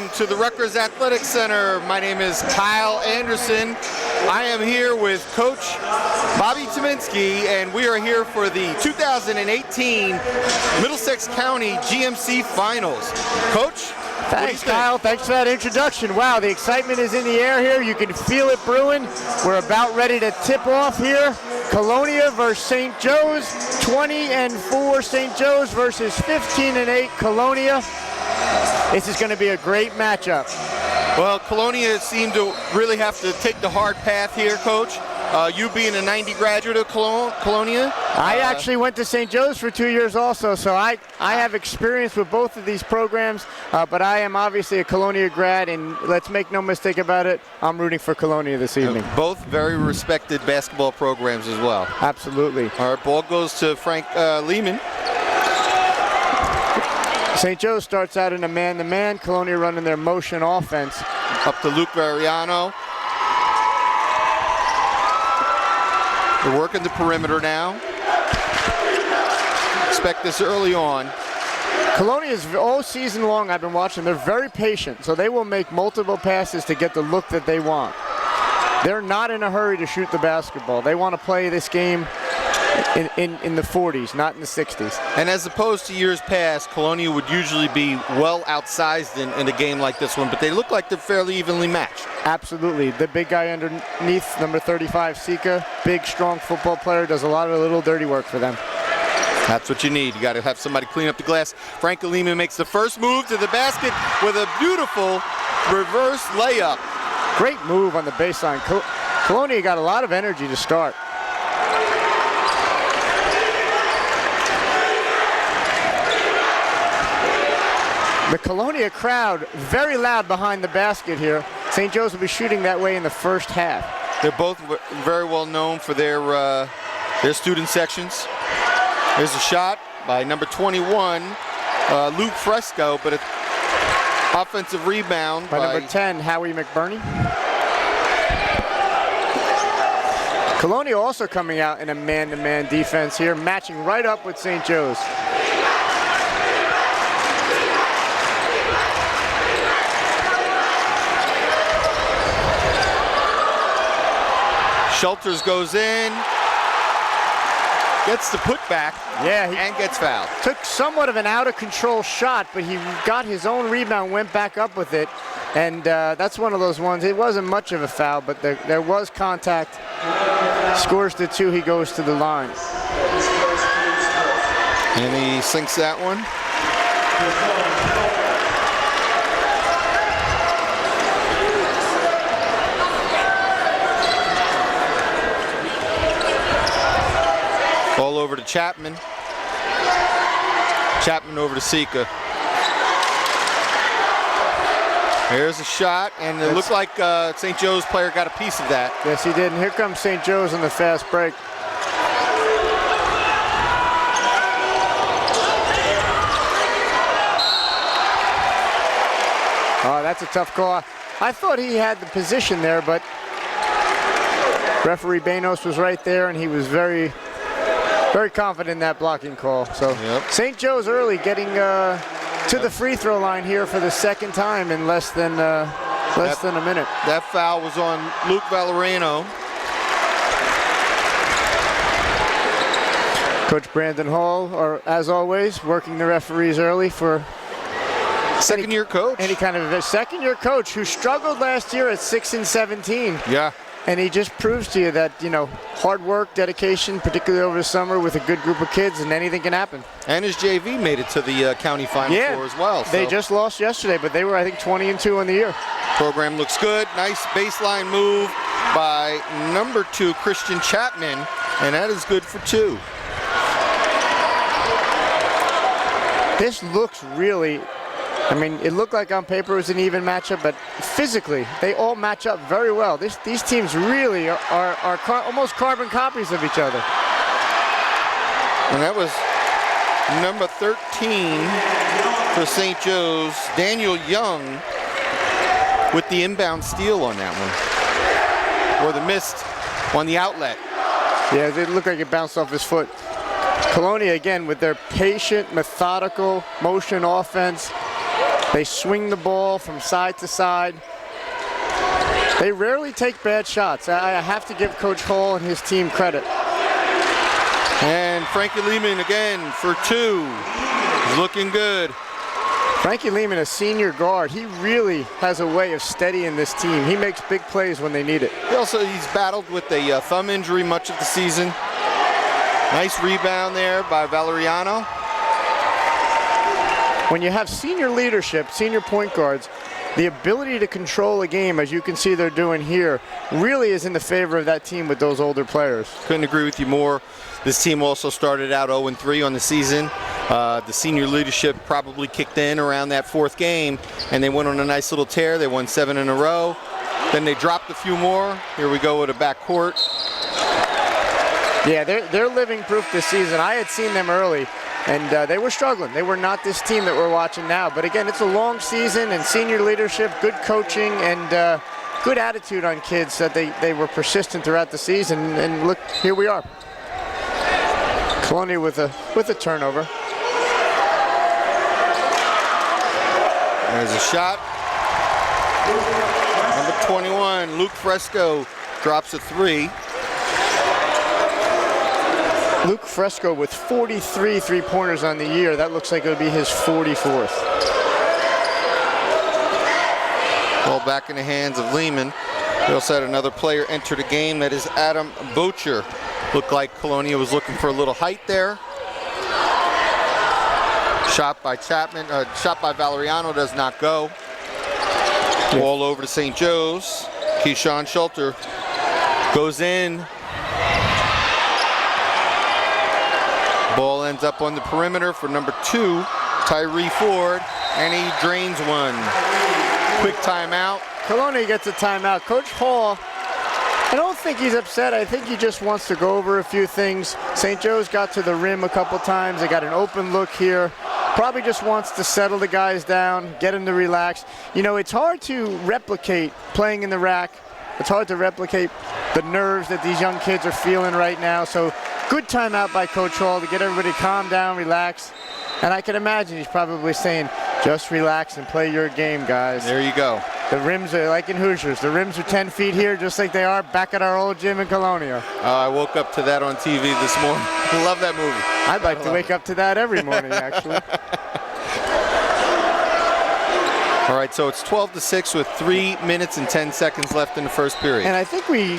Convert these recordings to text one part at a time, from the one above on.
welcome to the Rutgers Athletic Center. My name is Kyle Anderson. I am here with Coach Bobby Tominski, and we are here for the 2018 Middlesex County GMC Finals. Coach? Thanks, Kyle. Thanks for that introduction. Wow, the excitement is in the air here. You can feel it brewing. We're about ready to tip off here. Colonia versus St. Joe's. 20-4 St. Joe's versus 15-8 Colonia. This is going to be a great matchup. Well, Colonia seemed to really have to take the hard path here, Coach. You being a 90 graduate of Colonia. I actually went to St. Joe's for 2 years also, so I have experience with both of these programs, but I am obviously a Colonia grad, and let's make no mistake about it, I'm rooting for Colonia this evening. Both very respected basketball programs as well. Absolutely. All right, ball goes to Frank Lehman. St. Joe's starts out in a man-to-man, Colonia running their motion offense. Up to Luke Variano. They're working the perimeter now. Expect this early on. Colonia is all season long, I've been watching, they're very patient, so they will make multiple passes to get the look that they want. They're not in a hurry to shoot the basketball. They want to play this game in the 40s, not in the 60s. And as opposed to years past, Colonia would usually be well outsized in a game like this one, but they look like they're fairly evenly matched. Absolutely. The big guy underneath, number 35, Sika, big, strong football player, does a lot of little dirty work for them. That's what you need. You got to have somebody clean up the glass. Frank Lehman makes the first move to the basket with a beautiful reverse layup. Great move on the baseline. Colonia got a lot of energy to start. The Colonia crowd very loud behind the basket here. St. Joe's will be shooting that way in the first half. They're both very well known for their student sections. There's a shot by number 21, Luke Fresco, but an offensive rebound by number 10, Howie McBurney. Colonia also coming out in a man-to-man defense here, matching right up with St. Joe's. Schulters goes in, gets the putback, and gets fouled. Took somewhat of an out-of-control shot, but he got his own rebound, went back up with it, and that's one of those ones. It wasn't much of a foul, but there was contact. Scores the 2, he goes to the line. And he sinks that one. Ball over to Chapman. Chapman over to Sika. There's a shot, and it looked like St. Joe's player got a piece of that. Yes, he did, and here comes St. Joe's in the fast break. Oh, that's a tough call. I thought he had the position there, but referee Banos was right there, and he was very confident in that blocking call. So St. Joe's early, getting to the free throw line here for the second time in less than a minute. That foul was on Luke Valeriano. Coach Brandon Hall, or as always, working the referees early for second-year coach. Any kind of a second-year coach who struggled last year at 6-17. Yeah. And he just proves to you that, hard work, dedication, particularly over the summer with a good group of kids, and anything can happen. And his JV made it to the county final four as well. They just lost yesterday, but they were, I think, 20-2 on the year. Program looks good. Nice baseline move by number 2, Christian Chapman, and that is good for 2. This looks really, it looked like on paper it was an even matchup, but physically, they all match up very well. These teams really are almost carbon copies of each other. And that was number 13 for St. Joe's, Daniel Young, with the inbound steal on that one. Or the missed on the outlet. Yeah, it looked like it bounced off his foot. Colonia, again, with their patient, methodical motion offense, They swing the ball from side to side. They rarely take bad shots. I have to give Coach Hall and his team credit. And Frankie Lehman again for 2. He's looking good. Frankie Lehman, a senior guard, he really has a way of steadying this team. He makes big plays when they need it. He's battled with a thumb injury much of the season. Nice rebound there by Valeriano. When you have senior leadership, senior point guards, the ability to control a game, as you can see they're doing here, really is in the favor of that team with those older players. Couldn't agree with you more. This team also started out 0-3 on the season. The senior leadership probably kicked in around that 4th game, and they went on a nice little tear. They won 7 in a row. Then they dropped a few more. Here we go with a backcourt. Yeah, they're living proof this season. I had seen them early, and they were struggling. They were not this team that we're watching now. But again, it's a long season, and senior leadership, good coaching, and good attitude on kids that they were persistent throughout the season. And look, here we are. Colonia with a turnover. There's a shot. Number 21, Luke Fresco drops a 3. Luke Fresco with 43 three-pointers on the year. That looks like it would be his 44th. Ball back in the hands of Lehman. We also had another player enter the game. That is Adam Bocher. Looked like Colonia was looking for a little height there. Shot by Chapman. Shot by Valeriano does not go. Ball over to St. Joe's. Keyshawn Schulter goes in. Ball ends up on the perimeter for number 2, Tyree Ford, and he drains one. Quick timeout. Colonia gets a timeout. Coach Hall, I don't think he's upset. I think he just wants to go over a few things. St. Joe's got to the rim a couple times. They got an open look here. Probably just wants to settle the guys down, get them to relax. You know, it's hard to replicate playing in the rack. It's hard to replicate the nerves that these young kids are feeling right now. So good timeout by Coach Hall to get everybody calm down, relax. And I can imagine he's probably saying, just relax and play your game, guys. There you go. The rims are like in Hoosiers. The rims are 10 feet here, just like they are back at our old gym in Colonia. I woke up to that on TV this morning. Love that movie. I'd like to wake up to that every morning, actually. All right, so it's 12-6 with 3 minutes and 10 seconds left in the first period. And I think we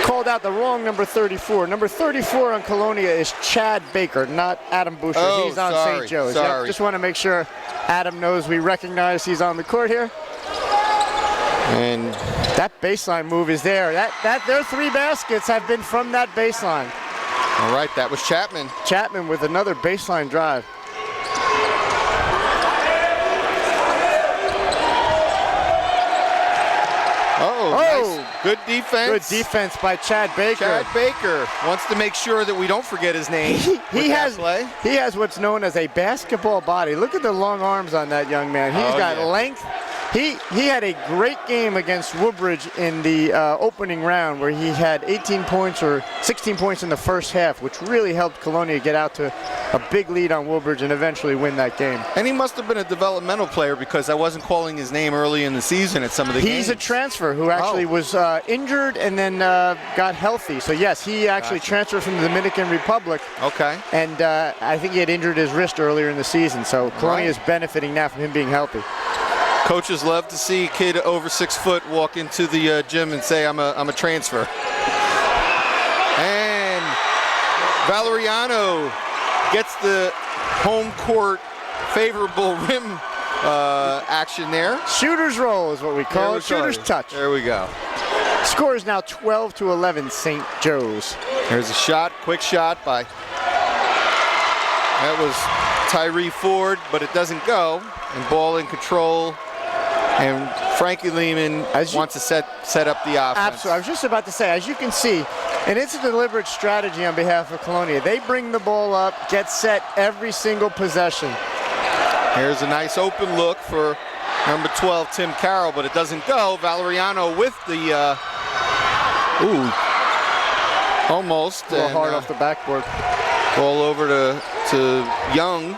called out the wrong number 34. Number 34 on Colonia is Chad Baker, not Adam Boucher. Oh, he's on sorry, St. Joe's. sorry. Yep, just want to make sure Adam knows we recognize he's on the court here. And that baseline move is there. Their 3 baskets have been from that baseline. all right, that was Chapman. Chapman with another baseline drive. Nice. Good defense. Good defense by Chad Baker. Chad Baker wants to make sure that we don't forget his name. He has what's known as a basketball body. Look at the long arms on that young man. He's got length. He had a great game against Woodbridge in the opening round where he had 18 points or 16 points in the first half, which really helped Colonia get out to a big lead on Woodbridge and eventually win that game. And he must have been a developmental player because I wasn't calling his name early in the season at some of the games. He's a transfer who actually was injured and then got healthy. So yes, he actually transferred from the Dominican Republic. Okay. And I think he had injured his wrist earlier in the season. So Colonia is benefiting now from him being healthy. Coaches love to see a kid over 6 foot walk into the gym and say, I'm a transfer. And Valeriano gets the home court favorable rim action there. Shooter's roll is what we call it. Shooter's touch. There we go. Score is now 12-11 St. Joe's. There's a shot, quick shot by, that was Tyree Ford, but it doesn't go. And ball in control. And Frankie Lehman wants to set up the offense. Absolutely. I was just about to say, as you can see, and it's a deliberate strategy on behalf of Colonia. They bring the ball up, get set every single possession. Here's a nice open look for number 12, Tim Carroll, but it doesn't go. Valeriano with the, almost. A little hard off the backboard. Ball over to Young.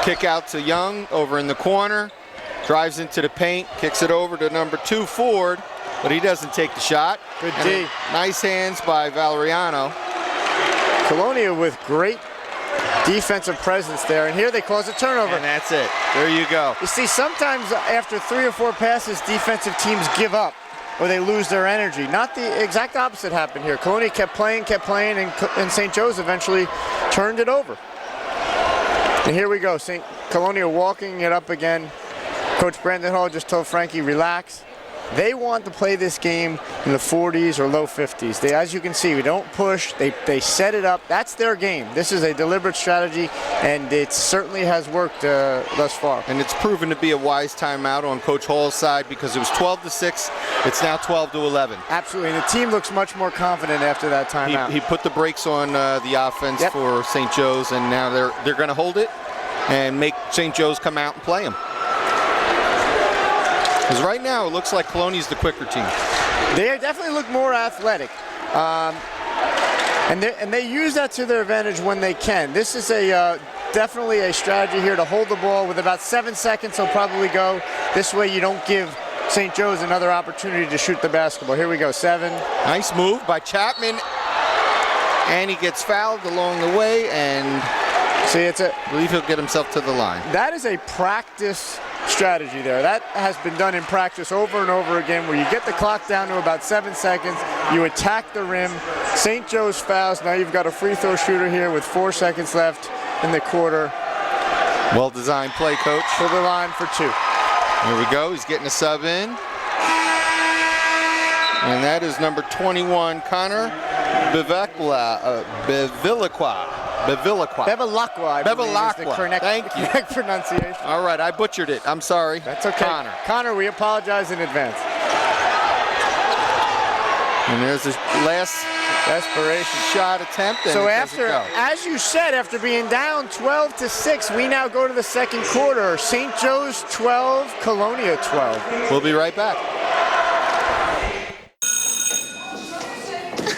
Kick out to Young over in the corner. Drives into the paint, kicks it over to number 2, Ford, but he doesn't take the shot. Good D. Nice hands by Valeriano. Colonia with great defensive presence there, and here they cause a turnover. And that's it. There you go. You see, sometimes after 3 or 4 passes, defensive teams give up or they lose their energy. Not the exact opposite happened here. Colonia kept playing, and St. Joe's eventually turned it over. And here we go, Colonia walking it up again. Coach Brandon Hall just told Frankie, relax. They want to play this game in the 40s or low 50s. As you can see, we don't push. They set it up. That's their game. This is a deliberate strategy, and it certainly has worked thus far. And it's proven to be a wise timeout on Coach Hall's side because it was 12-6. It's now 12-11. Absolutely, and the team looks much more confident after that timeout. He put the brakes on the offense for St. Joe's, and now they're going to hold it and make St. Joe's come out and play them. Because right now it looks like Colonia's the quicker team. They definitely look more athletic. And they use that to their advantage when they can. This is definitely a strategy here to hold the ball with about 7 seconds. They'll probably go. This way you don't give St. Joe's another opportunity to shoot the basketball. Here we go, 7. Nice move by Chapman. And he gets fouled along the way, and see, I believe he'll get himself to the line. That is a practice strategy there. That has been done in practice over and over again, where you get the clock down to about 7 seconds, you attack the rim, St. Joe's fouls, now you've got a free throw shooter here with 4 seconds left in the quarter. Well-designed play, Coach. To the line for 2. Here we go, he's getting a sub in. And that is number 21, Connor Bevilacqua. Thank you. Correct pronunciation. All right, I butchered it. I'm sorry. That's okay. Connor, we apologize in advance. And there's this last desperation shot attempt. So as you said, after being down 12-6, we now go to the second quarter. St. Joe's 12, Colonia 12. We'll be right back.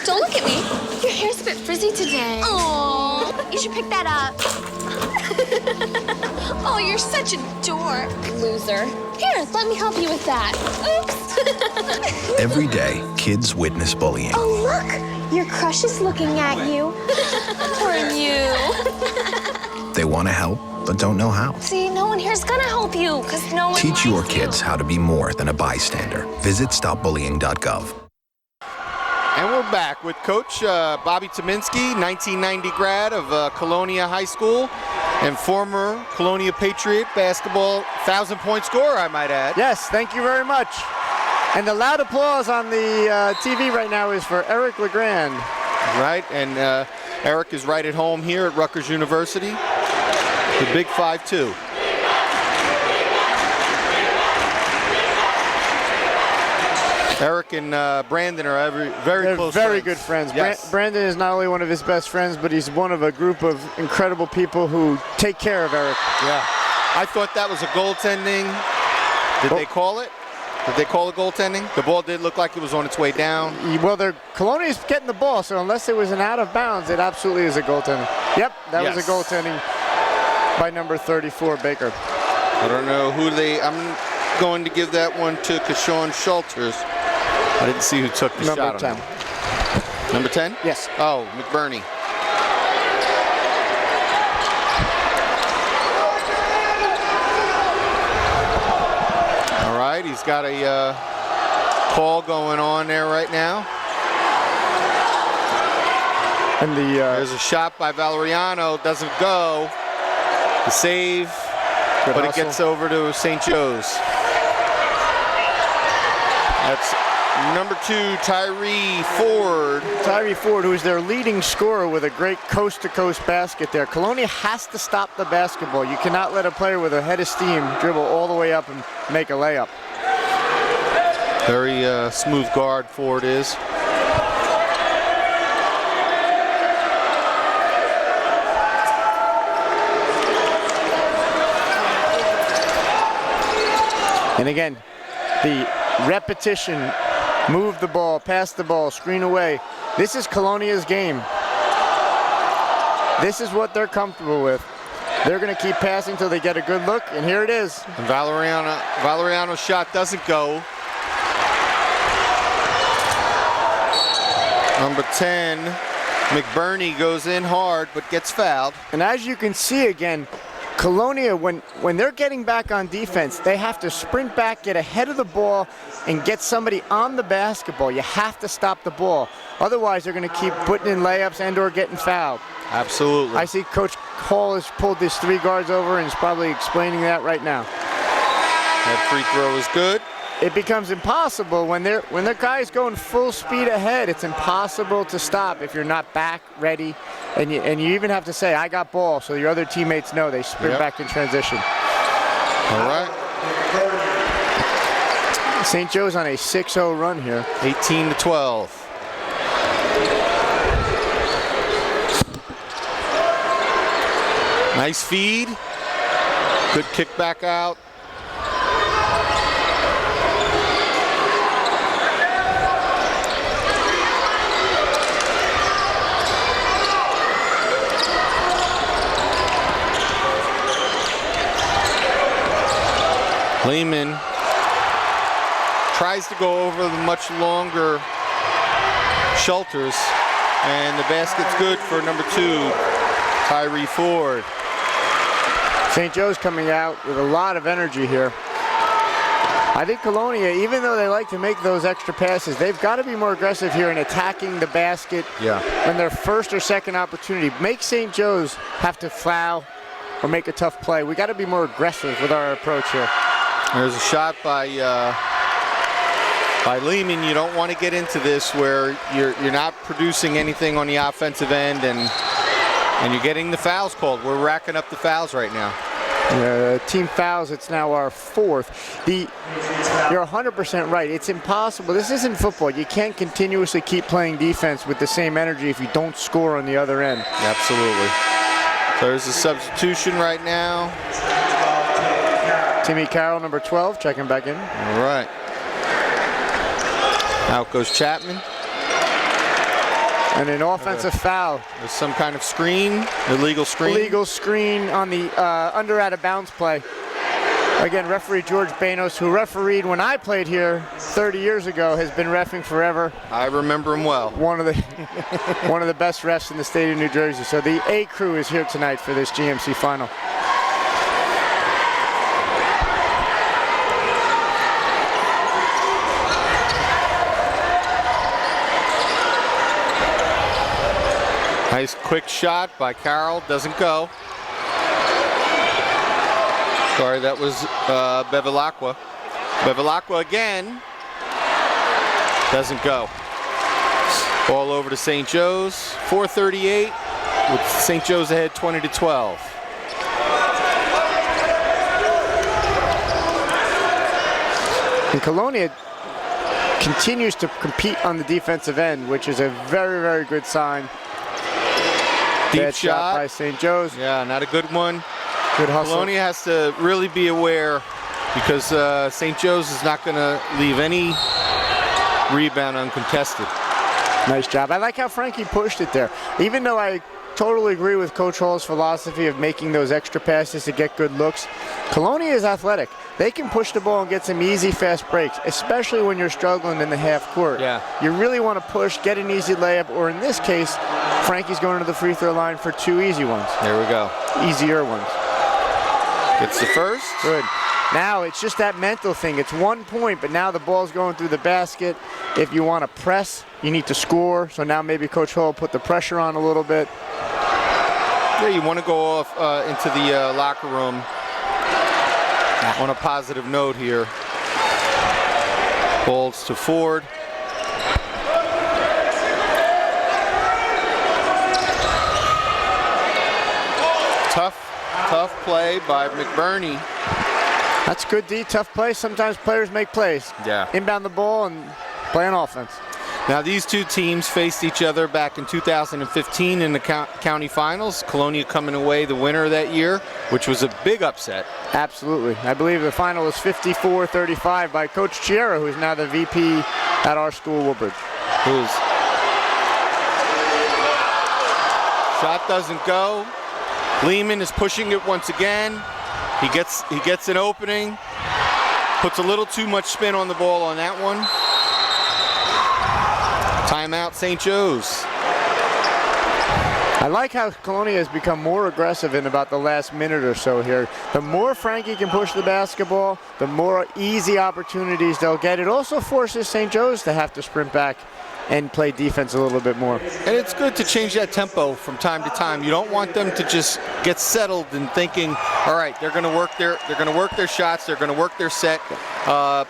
Don't look at me. Your hair's a bit frizzy today. Oh, you should pick that up. Oh, you're such a dork. Loser. Here, let me help you with that. Oops. Every day, kids witness bullying. Oh, look. Your crush is looking at you. Poor you. They want to help, but don't know how. See, no one here's gonna help you, because no one Teach your likes kids how to be more than a bystander. Visit stopbullying.gov. And we're back with Coach Bobby Tominski, 1990 grad of Colonia High School and former Colonia Patriot basketball 1,000-point scorer, I might add. Yes, thank you very much. And the loud applause on the TV right now is for Eric LeGrand. Right, and Eric is right at home here at Rutgers University, the Big 5-2. Eric and Brandon are very close very friends. good friends. Yes. Brandon is not only one of his best friends, but he's one of a group of incredible people who take care of Eric. Yeah. I thought that was a goaltending. Did they call it? Did they call it goaltending? The ball did look like it was on its way down. Well, Colonia's getting the ball, so unless it was an out of bounds, it absolutely is a goaltending. Yep, that was a goaltending by number 34, Baker. I don't know who I'm going to give that one to Kashawn Schulters. I didn't see who took the shot on him. Number 10? Yes. Oh, McBurney. All right, he's got a call going on there right now. And there's a shot by Valeriano, doesn't go. The save, but it gets over to St. Joe's. That's number 2, Tyree Ford. Tyree Ford, who is their leading scorer with a great coast-to-coast basket there. Colonia has to stop the basketball. You cannot let a player with a head of steam dribble all the way up and make a layup. Very smooth guard Ford is. And again, the repetition, move the ball, pass the ball, screen away. This is Colonia's game. This is what they're comfortable with. They're going to keep passing until they get a good look, and here it is. And Valeriano's shot doesn't go. Number 10, McBurney goes in hard but gets fouled. And as you can see again, Colonia, when they're getting back on defense, they have to sprint back, get ahead of the ball, and get somebody on the basketball. You have to stop the ball. Otherwise, they're going to keep putting in layups and or getting fouled. Absolutely. I see Coach Hall has pulled his 3 guards over and is probably explaining that right now. That free throw is good. It becomes impossible when the guy's going full speed ahead. It's impossible to stop if you're not back ready, and you even have to say, "I got ball," so your other teammates know. They sprint back in transition. All right. St. Joe's on a 6-0 run here. 18-12. Nice feed. Good kick back out. Lehman tries to go over the much longer Schulters, and the basket's good for number 2, Tyree Ford. St. Joe's coming out with a lot of energy here. I think Colonia, even though they like to make those extra passes, they've got to be more aggressive here in attacking the basket when their first or second opportunity. Make St. Joe's have to foul or make a tough play. We got to be more aggressive with our approach here. There's a shot by Lehman. You don't want to get into this where you're not producing anything on the offensive end and you're getting the fouls called. We're racking up the fouls right now. Team fouls, it's now our 4th. You're 100% right. It's impossible. This isn't football. You can't continuously keep playing defense with the same energy if you don't score on the other end. Absolutely. So there's a substitution right now. Timmy Carroll, number 12, checking back in. All right. Out goes Chapman. And an offensive foul. There's some kind of screen, illegal screen. Illegal screen on the under out of bounds play. Again, referee George Banos, who refereed when I played here 30 years ago, has been reffing forever. I remember him well. One of the best refs in the state of New Jersey. So the A crew is here tonight for this GMC final. Nice quick shot by Carroll, doesn't go. Sorry, that was Bevilacqua. Bevilacqua again, doesn't go. Ball over to St. Joe's, 4:38, with St. Joe's ahead 20-12. And Colonia continues to compete on the defensive end, which is a very, very good sign. Deep Bad shot by St. Joe's. Yeah, not a good one. Good hustle. Colonia has to really be aware because St. Joe's is not going to leave any rebound uncontested. Nice job. I like how Frankie pushed it there. Even though I totally agree with Coach Hall's philosophy of making those extra passes to get good looks, Colonia is athletic. They can push the ball and get some easy, fast breaks, especially when you're struggling in the half court. Yeah. You really want to push, get an easy layup, or in this case, Frankie's going to the free throw line for 2 easy ones. There we go. Easier ones. Gets the first. Good. Now it's just that mental thing. It's 1 point, but now the ball's going through the basket. If you want to press, you need to score. So now maybe Coach Hall put the pressure on a little bit. Yeah, you want to go off into the locker room on a positive note here. Balls to Ford. Tough play by McBurney. That's good D, tough play. Sometimes players make plays. Yeah. Inbound the ball and play an offense. Now these two teams faced each other back in 2015 in the county finals. Colonia coming away the winner that year, which was a big upset. Absolutely. I believe the final was 54-35 by Coach Chiera, who's now the VP at our school, Woodbridge. Shot doesn't go. Lehman is pushing it once again. He gets an opening. Puts a little too much spin on the ball on that one. Timeout, St. Joe's. I like how Colonia has become more aggressive in about the last minute or so here. The more Frankie can push the basketball, the more easy opportunities they'll get. It also forces St. Joe's to have to sprint back and play defense a little bit more. And it's good to change that tempo from time to time. You don't want them to just get settled in thinking, all right, they're going to work their shots, they're going to work their set.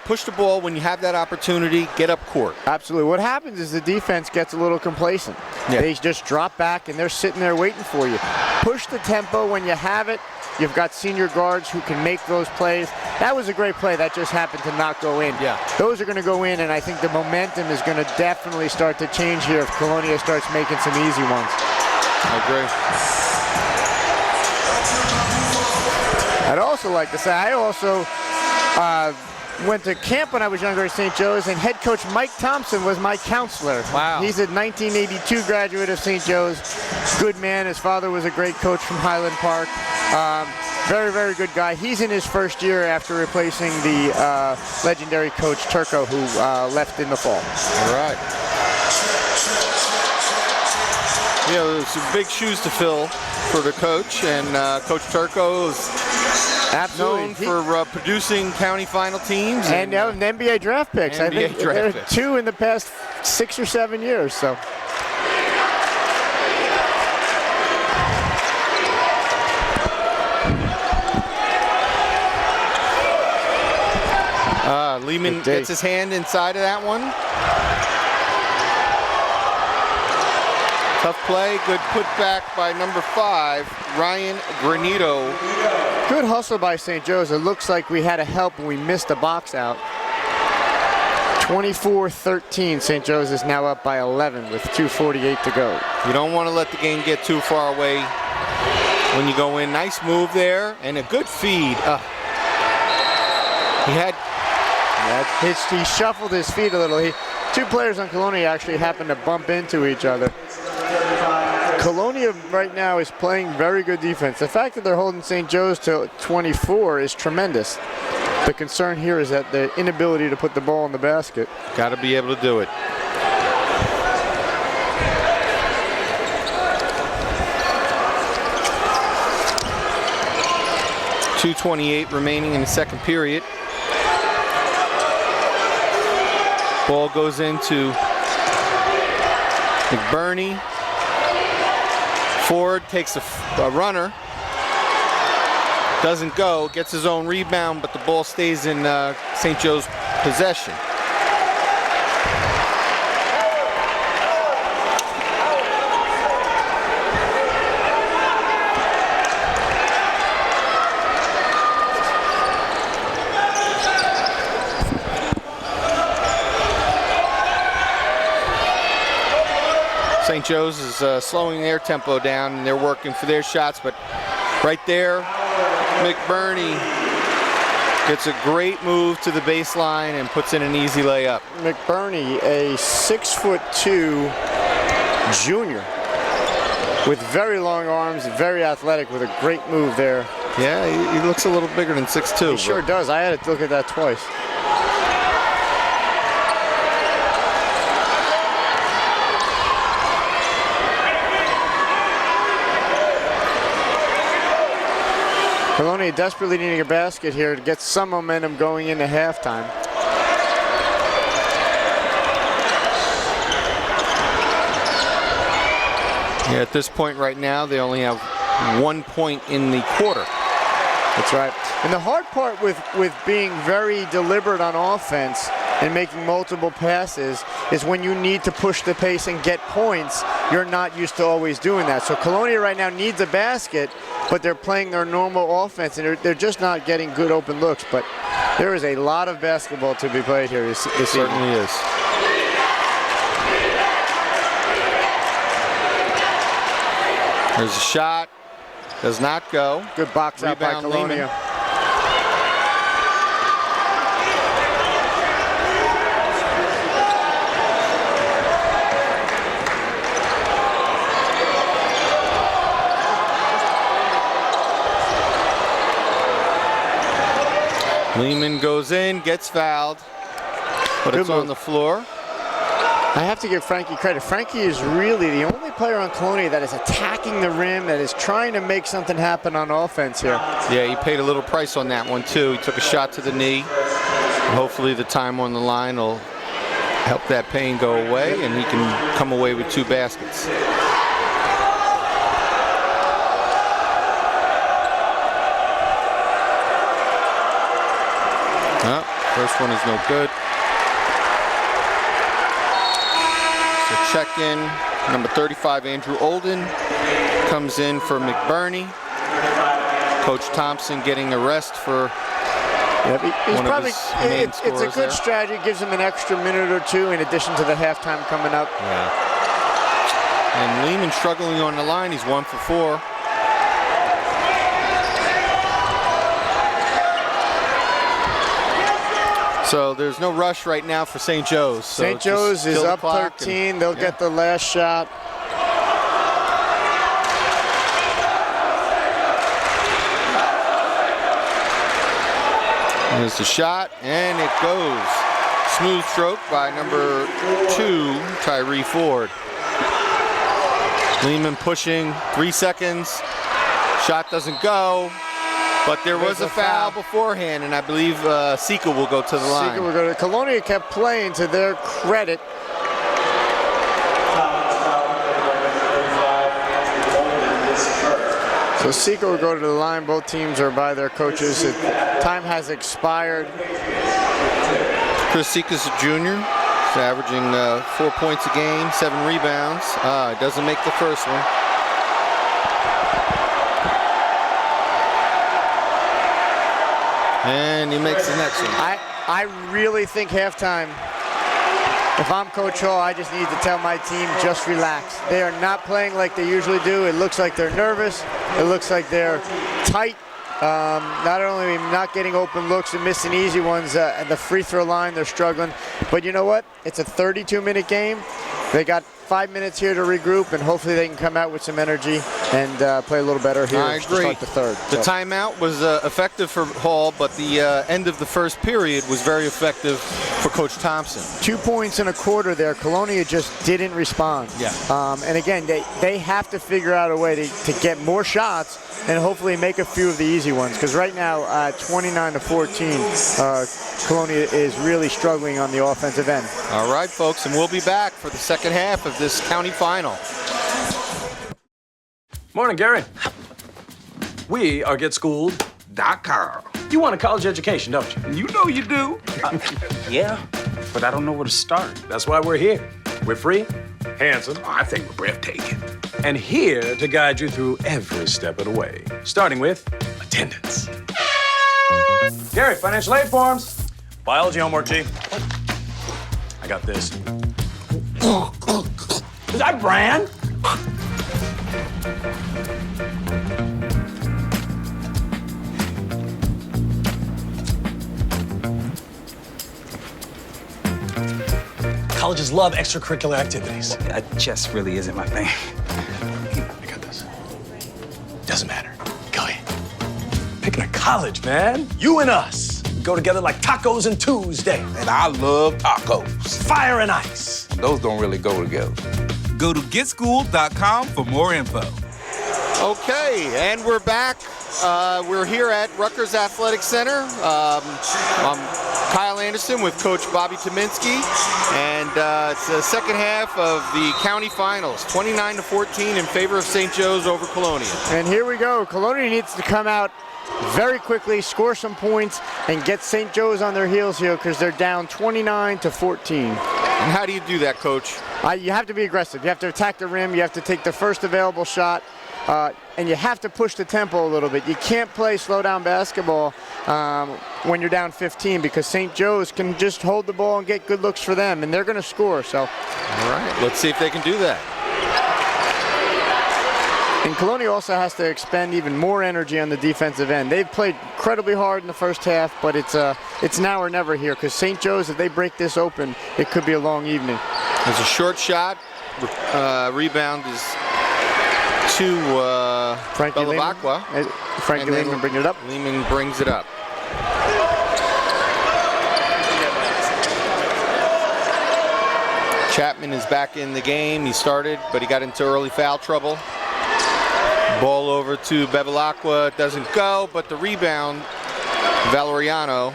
Push the ball when you have that opportunity, get up court. Absolutely. What happens is the defense gets a little complacent. Yeah. They just drop back and they're sitting there waiting for you. Push the tempo when you have it. You've got senior guards who can make those plays. That was a great play. That just happened to not go in. Yeah. Those are going to go in, and I think the momentum is going to definitely start to change here if Colonia starts making some easy ones. I agree. I'd also like to say I also went to camp when I was younger at St. Joe's, and head coach Mike Thompson was my counselor. Wow. He's a 1982 graduate of St. Joe's. Good man. His father was a great coach from Highland Park. Very, very good guy. He's in his first year after replacing the legendary coach Turco, who left in the fall. All right. You know, there's some big shoes to fill for the coach, and Coach Turco is known for producing county final teams. And NBA draft picks. I think there are picks. 2 in the past 6 or 7 years. So. Lehman gets his hand inside of that one. Tough play, good putback by number 5, Ryan Granito. Good hustle by St. Joe's. It looks like we had a help and we missed a box out. 24-13. St. Joe's is now up by 11 with 2:48 to go. You don't want to let the game get too far away when you go in. Nice move there and a good feed. He shuffled his feet a little. 2 players on Colonia actually happened to bump into each other. Colonia right now is playing very good defense. The fact that they're holding St. Joe's to 24 is tremendous. The concern here is that the inability to put the ball in the basket. Got to be able to do it. .228 remaining in the second period. Ball goes into McBurney. Ford takes a runner. Doesn't go, gets his own rebound, but the ball stays in St. Joe's possession. St. Joe's is slowing their tempo down, and they're working for their shots, but right there, McBurney gets a great move to the baseline and puts in an easy layup. McBurney, a 6'2" junior with very long arms, very athletic, with a great move there. Yeah, he looks a little bigger than 6'2". He sure does. I had to look at that twice. Colonia desperately needing a basket here to get some momentum going into halftime. Yeah, at this point right now, they only have 1 point in the quarter. That's right. And the hard part with being very deliberate on offense and making multiple passes is when you need to push the pace and get points, you're not used to always doing that. So Colonia right now needs a basket, but they're playing their normal offense, and they're just not getting good open looks. But there is a lot of basketball to be played here this evening. Certainly is. There's a shot. Does not go. Good box out by Colonia. Lehman. Lehman goes in, gets fouled, but Good it's move. on the floor. I have to give Frankie credit. Frankie is really the only player on Colonia that is attacking the rim, that is trying to make something happen on offense here. Yeah, he paid a little price on that one too. He took a shot to the knee. Hopefully the time on the line will help that pain go away and he can come away with 2 baskets. First one is no good. So check in, number 35, Andrew Olden, comes in for McBurney. Coach Thompson getting a rest for He's one probably, of his main it's a scorers good there. strategy. Gives him an extra minute or 2 in addition to the halftime coming up. Yeah. And Lehman struggling on the line. He's 1 for 4. So there's no rush right now for St. Joe's. So St. Joe's just is kill the up clock 13. They'll get the last shot. There's the shot, and it goes. Smooth stroke by number 2, Tyree Ford. Lehman pushing, 3 seconds. Shot doesn't go, but there was a foul beforehand, and I believe Sika will go to the line. Sika will go to Colonia. Kept playing to their credit. So Sika will go to the line. Both teams are by their coaches. Time has expired. Chris Sika's a junior. He's averaging 4 points a game, 7 rebounds. Doesn't make the first one. And he makes the next one. I really think halftime, if I'm Coach Hall, I just need to tell my team, just relax. They are not playing like they usually do. It looks like they're nervous. It looks like they're tight. Not only not getting open looks and missing easy ones at the free throw line, they're struggling. But you know what? It's a 32-minute game. They got 5 minutes here to regroup, and hopefully they can come out with some energy and play a little better here. I agree. To start the third. The timeout was effective for Hall, but the end of the first period was very effective for Coach Thompson. 2 points in a quarter there. Colonia just didn't respond. Yeah. And again, they have to figure out a way to get more shots and hopefully make a few of the easy ones. Because right now, 29-14, Colonia is really struggling on the offensive end. All right, folks, and we'll be back for the second half of this county final. Morning, Gary. We are GetSchooled.com. You want a college education, don't you? You know you do. Yeah, but I don't know where to start. That's why we're here. We're free, handsome, I think we're breathtaking. and here to guide you through every step of the way, starting with attendance. Gary, financial aid forms. Biology homework, G. I got this. Is that brand? Colleges love extracurricular activities. Chess really isn't my thing. I got this. Doesn't matter. Go ahead. Picking a college, man. You and us. We go together like tacos and Tuesday. And I love tacos. Fire and ice. Those don't really go together. Go to GetSchooled.com for more info. Okay, and we're back. We're here at Rutgers Athletic Center. I'm Kyle Anderson with Coach Bobby Tominski, and it's the second half of the county finals, 29-14 in favor of St. Joe's over Colonia. And here we go. Colonia needs to come out very quickly, score some points, and get St. Joe's on their heels here because they're down 29-14. And how do you do that, Coach? You have to be aggressive. You have to attack the rim. You have to take the first available shot. And you have to push the tempo a little bit. You can't play slow down basketball when you're down 15 because St. Joe's can just hold the ball and get good looks for them, and they're going to score. So, all right, let's see if they can do that. And Colonia also has to expend even more energy on the defensive end. They've played incredibly hard in the first half, but it's now or never here because St. Joe's, if they break this open, it could be a long evening. There's a short shot. Rebound is to Frankie Bellavacqua. Frankie Lehman bringing it up. Lehman brings it up. Chapman is back in the game. He started, but he got into early foul trouble. Ball over to Bevilacqua, doesn't go, but the rebound, Valeriano.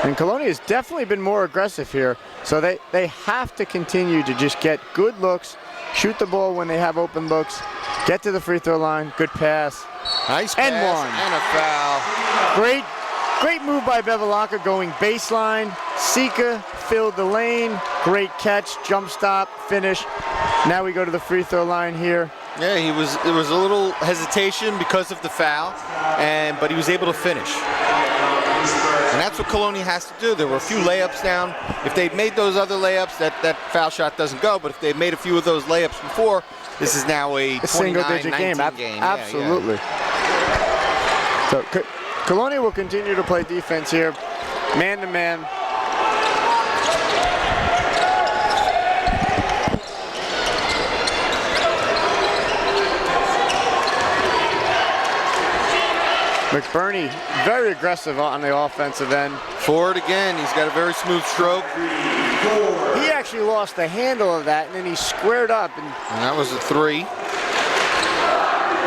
And Colonia has definitely been more aggressive here, so they have to continue to just get good looks, shoot the ball when they have open looks, get to the free throw line, good pass. Nice and pass one. And a foul. Great move by Bevilacqua going baseline. Sika filled the lane. Great catch, jump stop, finish. Now we go to the free throw line here. Yeah, there was a little hesitation because of the foul, but he was able to finish. And that's what Colonia has to do. There were a few layups down. If they'd made those other layups, that foul shot doesn't go. But if they'd made a few of those layups before, this is now a 29-19 single-digit game. Absolutely. Yeah. So Colonia will continue to play defense here, man-to-man. McBurney, very aggressive on the offensive end. Forward again, he's got a very smooth stroke. He actually lost the handle of that, and then he squared up. And that was a 3.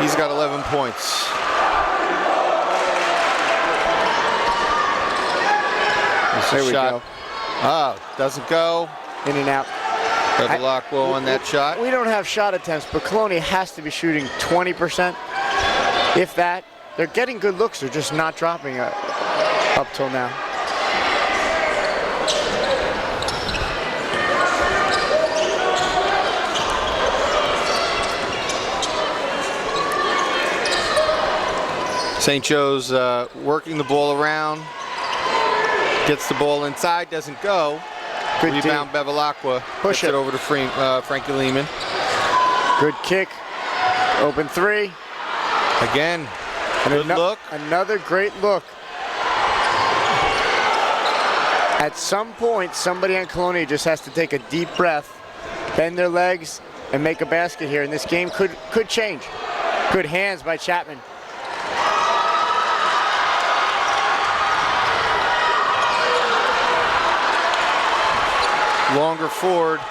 He's got 11 points. There we go. Oh, doesn't go. In and out. Bevilacqua on that shot. We don't have shot attempts, but Colonia has to be shooting 20%, if that. They're getting good looks, they're just not dropping up till now. St. Joe's working the ball around, gets the ball inside, doesn't go. Good rebound, Bevilacqua. Push it over to Frankie Lehman. Good kick. Open 3. Again. Good look. Another great look. At some point, somebody on Colonia just has to take a deep breath, bend their legs, and make a basket here. And this game could change. Good hands by Chapman. Longer forward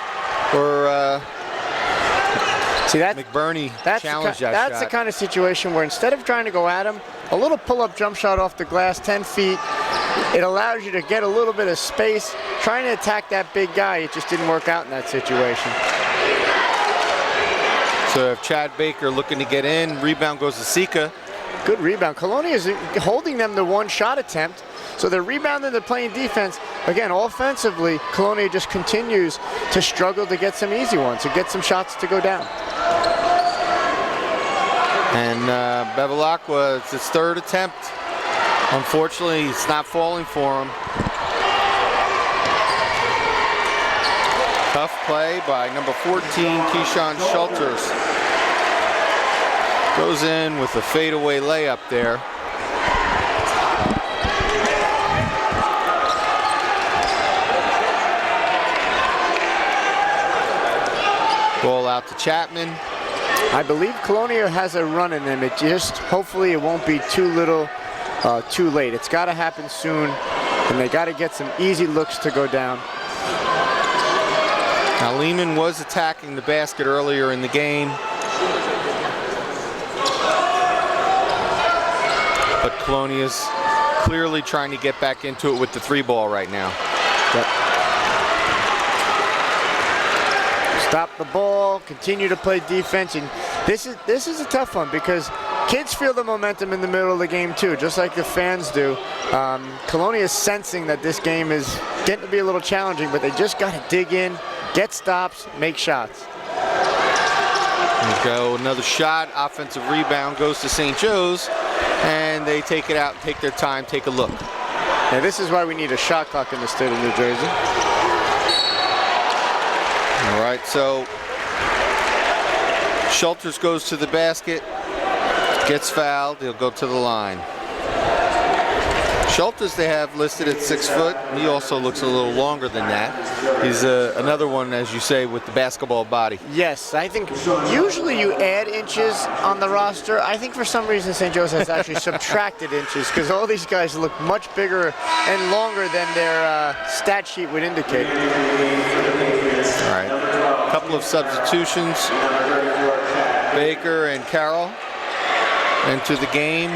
for see that McBurney challenged that That's shot. the kind of situation where instead of trying to go at him, a little pull-up jump shot off the glass, 10 feet, it allows you to get a little bit of space. Trying to attack that big guy, it just didn't work out in that situation. So if Chad Baker looking to get in, rebound goes to Sika. Good rebound. Colonia is holding them to one shot attempt. So they're rebounding, they're playing defense. Again, offensively, Colonia just continues to struggle to get some easy ones, to get some shots to go down. And Bevilacqua, it's his 3rd attempt. Unfortunately, it's not falling for him. Tough play by number 14, Keyshawn Schulters. Goes in with a fadeaway layup there. Ball out to Chapman. I believe Colonia has a run in them. It just, hopefully it won't be too little, too late. It's got to happen soon, and they got to get some easy looks to go down. Now Lehman was attacking the basket earlier in the game, but Colonia's clearly trying to get back into it with the 3 ball right now. Yep. Stop the ball, continue to play defense, and this is a tough one because kids feel the momentum in the middle of the game too, just like the fans do. Colonia is sensing that this game is getting to be a little challenging, but they just got to dig in, get stops, make shots. There you go, another shot, offensive rebound goes to St. Joe's, and they take it out and take their time, take a look. Now this is why we need a shot clock in the state of New Jersey. All right, so Schulters goes to the basket, gets fouled, he'll go to the line. Schulters they have listed at 6 foot. He also looks a little longer than that. He's another one, as you say, with the basketball body. Yes, I think usually you add inches on the roster. I think for some reason St. Joe's has actually subtracted inches because all these guys look much bigger and longer than their stat sheet would indicate. All right, a couple of substitutions. Baker and Carroll into the game.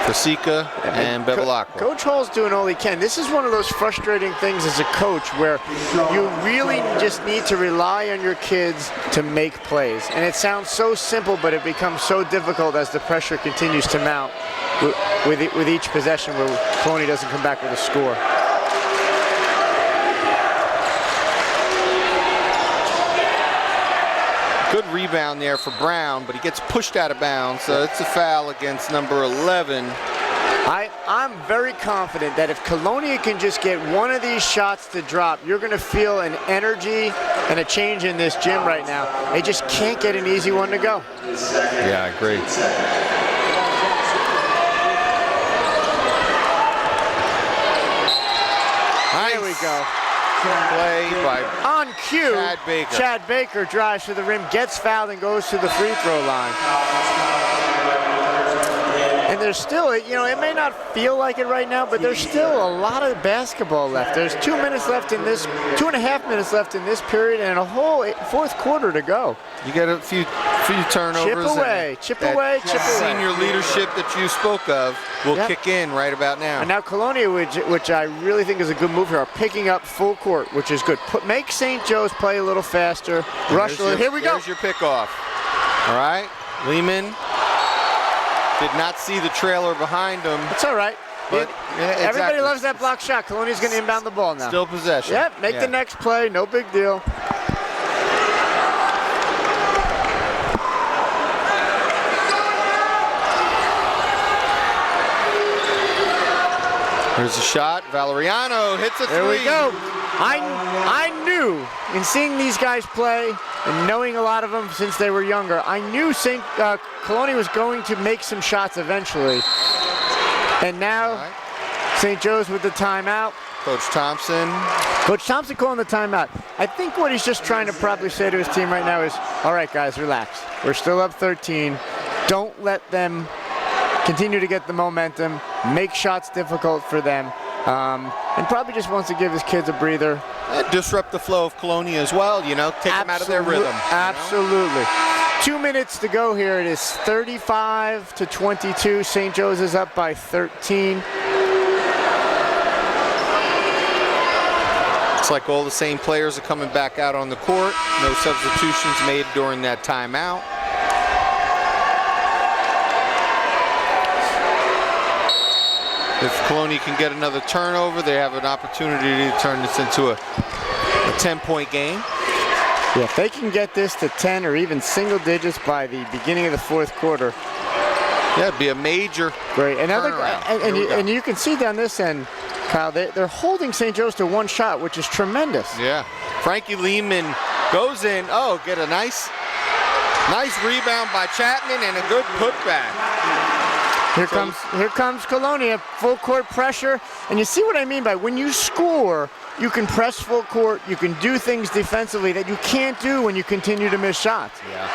Fasika and Bevilacqua. Coach Hall's doing all he can. This is one of those frustrating things as a coach where you really just need to rely on your kids to make plays. And it sounds so simple, but it becomes so difficult as the pressure continues to mount with each possession where Colonia doesn't come back with a score. Good rebound there for Brown, but he gets pushed out of bounds, so it's a foul against number 11. I'm very confident that if Colonia can just get one of these shots to drop, you're going to feel an energy and a change in this gym right now. They just can't get an easy one to go. Yeah, I agree. Nice. There we go. Play by on cue, Chad Baker. Chad Baker drives to the rim, gets fouled, and goes to the free throw line. And there's still, you know, it may not feel like it right now, but there's still a lot of basketball left. There's 2 minutes left in this, 2.5 minutes left in this period, and a whole fourth quarter to go. You get a few turnovers. Chip away. Senior leadership that you spoke of will kick in right about now. And now Colonia, which I really think is a good move here, are picking up full court, which is good. Make St. Joe's play a little faster. Rush a little. Here we go. There's your pickoff. All right, Lehman did not see the trailer behind him. It's all right. But everybody loves that block shot. Colonia's going to inbound the ball now. Still possession. Yep, make the next play. No big deal. There's a shot. Valeriano hits a three. There we go. I knew in seeing these guys play and knowing a lot of them since they were younger, I knew Colonia was going to make some shots eventually. And now St. Joe's with the timeout. Coach Thompson. Coach Thompson calling the timeout. I think what he's just trying to probably say to his team right now is, all right, guys, relax. We're still up 13. Don't let them continue to get the momentum, make shots difficult for them, and probably just wants to give his kids a breather. And disrupt the flow of Colonia as well, you know, take them out of their rhythm. Absolutely. 2 minutes to go here. It is 35-22. St. Joe's is up by 13. Looks like all the same players are coming back out on the court. No substitutions made during that timeout. If Colonia can get another turnover, they have an opportunity to turn this into a 10-point game. Yeah, if they can get this to 10 or even single digits by the beginning of the fourth quarter. Yeah, it'd be a major great. turnaround. And you can see down this end, Kyle, they're holding St. Joe's to one shot, which is tremendous. Yeah. Frankie Lehman goes in. Oh, get a nice rebound by Chapman and a good putback. Here comes Colonia, full court pressure. And you see what I mean by when you score, you can press full court, you can do things defensively that you can't do when you continue to miss shots. Yeah.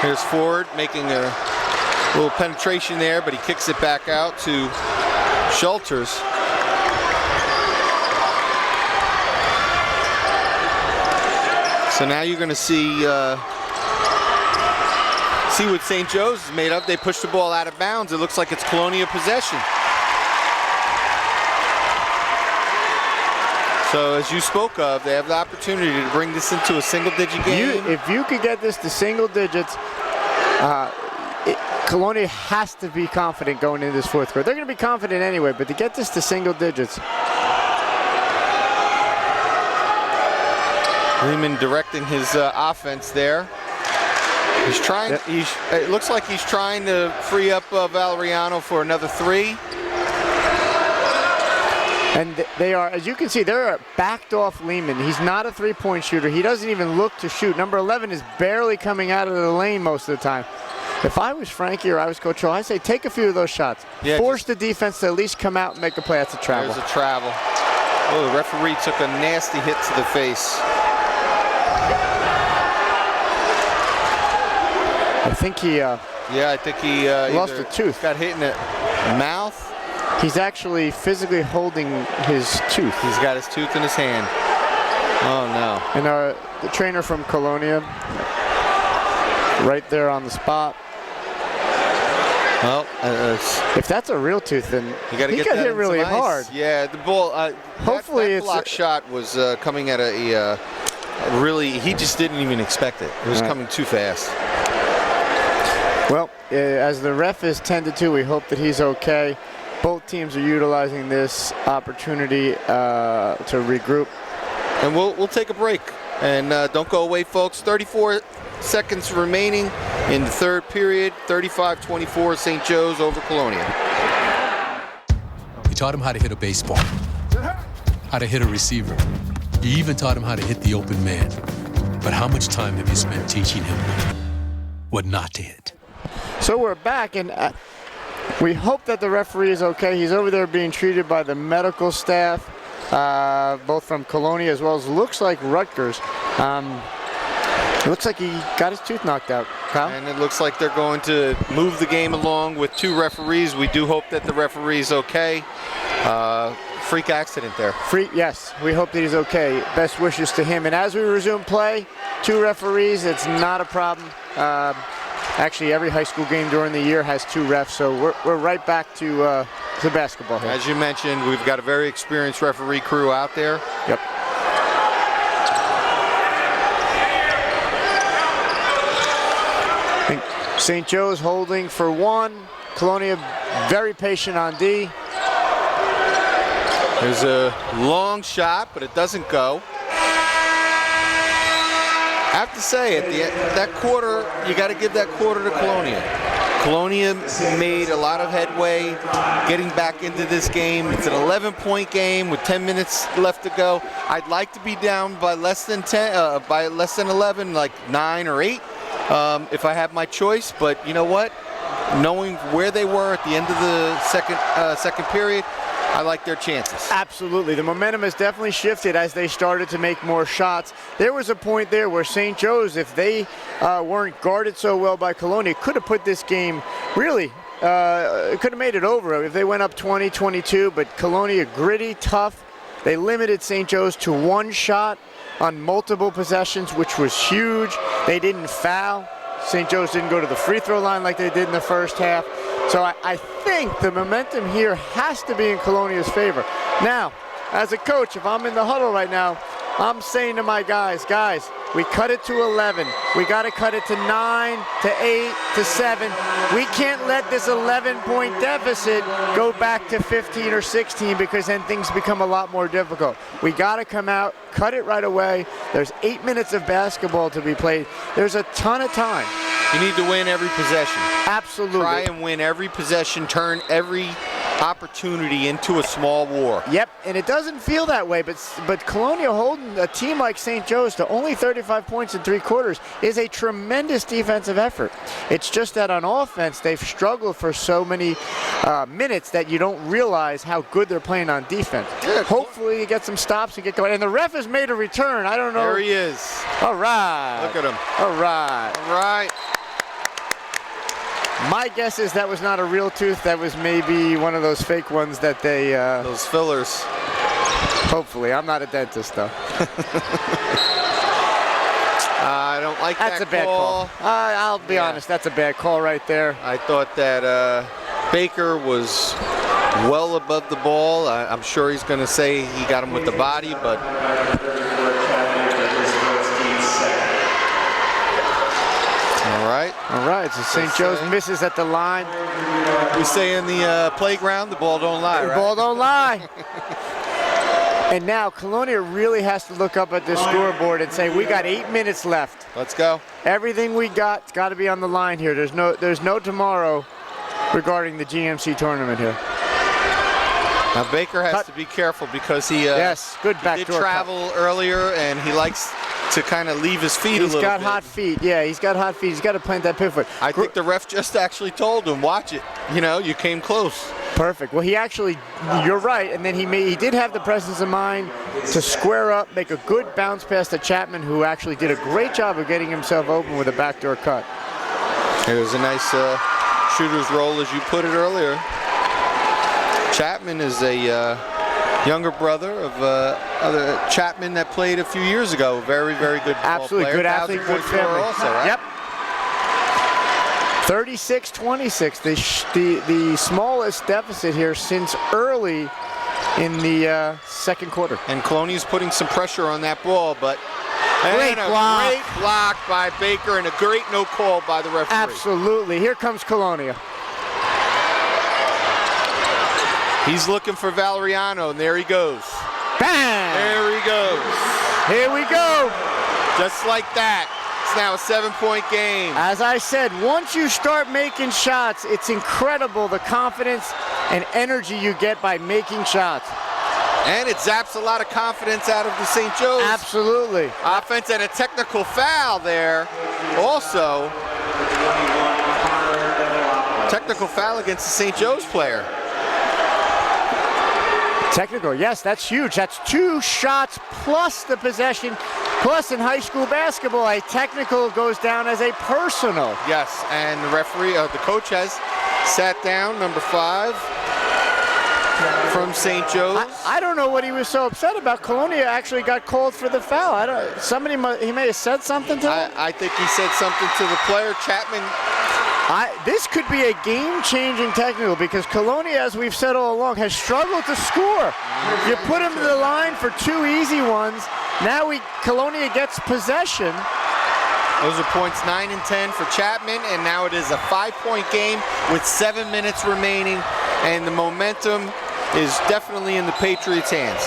Here's Ford making a little penetration there, but he kicks it back out to Schulters. So now you're going to see what St. Joe's is made of. They push the ball out of bounds. It looks like it's Colonia possession. So as you spoke of, they have the opportunity to bring this into a single-digit game. If you could get this to single digits, Colonia has to be confident going into this fourth quarter. They're going to be confident anyway, but to get this to single digits. Lehman directing his offense there. He's trying. Yep. It looks like he's trying to free up Valeriano for another three. And they are, as you can see, they're backed off Lehman. He's not a three-point shooter. He doesn't even look to shoot. Number 11 is barely coming out of the lane most of the time. If I was Frankie or I was Coach Hill, I'd say take a few of those shots. Yeah, Force the defense to at least come out and make a play. That's a travel. There's a travel. Oh, the referee took a nasty hit to the face. I think he Yeah, I think he lost either a tooth. Got hit in the mouth. He's actually physically holding his tooth. He's got his tooth in his hand. Oh, no. And the trainer from Colonia, right there on the spot. Well, If that's a real tooth, then you got to he get got that hit in really some ice. hard. Yeah, the ball. Hopefully that it's block shot was coming at a really. He just didn't even expect it. It was coming too fast. Well, as the ref is 10-2, we hope that he's okay. Both teams are utilizing this opportunity to regroup. And we'll take a break. And don't go away, folks. 34 seconds remaining in the third period. 35-24, St. Joe's over Colonia. You taught him how to hit a baseball, how to hit a receiver. You even taught him how to hit the open man. But how much time have you spent teaching him what not to hit? So we're back, and we hope that the referee is okay. He's over there being treated by the medical staff, both from Colonia as well as looks like Rutgers. It looks like he got his tooth knocked out. Kyle? And it looks like they're going to move the game along with two referees. We do hope that the referee's okay. Freak accident there. Yes, we hope that he's okay. Best wishes to him. And as we resume play, two referees, it's not a problem. Actually, every high school game during the year has two refs, so we're right back to basketball here. As you mentioned, we've got a very experienced referee crew out there. Yep. St. Joe's holding for one. Colonia very patient on D. There's a long shot, but it doesn't go. I have to say, at the end, that quarter, you got to give that quarter to Colonia. Colonia made a lot of headway getting back into this game. It's an 11-point game with 10 minutes left to go. I'd like to be down by less than 11, like 9 or 8, if I have my choice. But you know what? Knowing where they were at the end of the second period, I like their chances. Absolutely. The momentum has definitely shifted as they started to make more shots. There was a point there where St. Joe's, if they weren't guarded so well by Colonia, could have put this game really, could have made it over if they went up 20-22, but Colonia gritty, tough. They limited St. Joe's to one shot on multiple possessions, which was huge. They didn't foul. St. Joe's didn't go to the free throw line like they did in the first half. So I think the momentum here has to be in Colonia's favor. Now, as a coach, if I'm in the huddle right now, I'm saying to my guys, we cut it to 11. We got to cut it to 9, to 8, to 7. We can't let this 11-point deficit go back to 15 or 16 because then things become a lot more difficult. We got to come out, cut it right away. There's 8 minutes of basketball to be played. There's a ton of time. You need to win every possession. Absolutely. Try and win every possession, turn every opportunity into a small war. Yep, and it doesn't feel that way, but Colonia holding a team like St. Joe's to only 35 points in 3 quarters is a tremendous defensive effort. It's just that on offense, they've struggled for so many minutes that you don't realize how good they're playing on defense. Yeah. Hopefully you get some stops and get going. And the ref has made a return. I don't know. There he is. All right. Look at him. All right. All right. My guess is that was not a real tooth. That was maybe one of those fake ones that they... Those fillers. Hopefully. I'm not a dentist, though. I don't like That's that a bad call. I'll be honest. That's a bad call right there. I thought that Baker was well above the ball. I'm sure he's going to say he got him with the body, but... All right, so St. Joe's misses at the line. We say in the playground, the ball don't lie, The right? ball don't lie. And now Colonia really has to look up at the scoreboard and say, we got 8 minutes left. Let's go. Everything we got's got to be on the line here. There's no tomorrow regarding the GMC tournament here. Now Baker has to be careful because he yes, good did backdoor travel earlier, and he likes to kind of leave his feet a He's little bit. got hot feet. Yeah, he's got hot feet. He's got to plant that pivot foot. I think the ref just actually told him, watch it. You know, you came close. Perfect. Well, he actually, you're right, and then he did have the presence of mind to square up, make a good bounce pass to Chapman, who actually did a great job of getting himself open with a backdoor cut. It was a nice shooter's roll, as you put it earlier. Chapman is a younger brother of other Chapman that played a few years ago. Very, very good ball Absolutely player. good athlete, good family. Also, right? Yep. 36-26, the smallest deficit here since early in the second quarter. And Colonia's putting some pressure on that ball, but Great block. great block by Baker and a great no call by the referee. Absolutely. Here comes Colonia. He's looking for Valeriano, and there he goes. Bang! There he goes. Here we go. Just like that. It's now a 7-point game. As I said, once you start making shots, it's incredible the confidence and energy you get by making shots. And it zaps a lot of confidence out of the St. Joe's Absolutely. offense, and a technical foul there. Also, technical foul against the St. Joe's player. Technical, yes, that's huge. That's 2 shots plus the possession. Plus in high school basketball, a technical goes down as a personal. Yes, and the referee, the coach has sat down, number 5 from St. Joe's. I don't know what he was so upset about. Colonia actually got called for the foul. He may have said something to him. I think he said something to the player, Chapman. This could be a game-changing technical because Colonia, as we've said all along, has struggled to score. You put him to the line for 2 easy ones. Now Colonia gets possession. Those are points 9 and 10 for Chapman, and now it is a 5-point game with 7 minutes remaining, and the momentum is definitely in the Patriots' hands.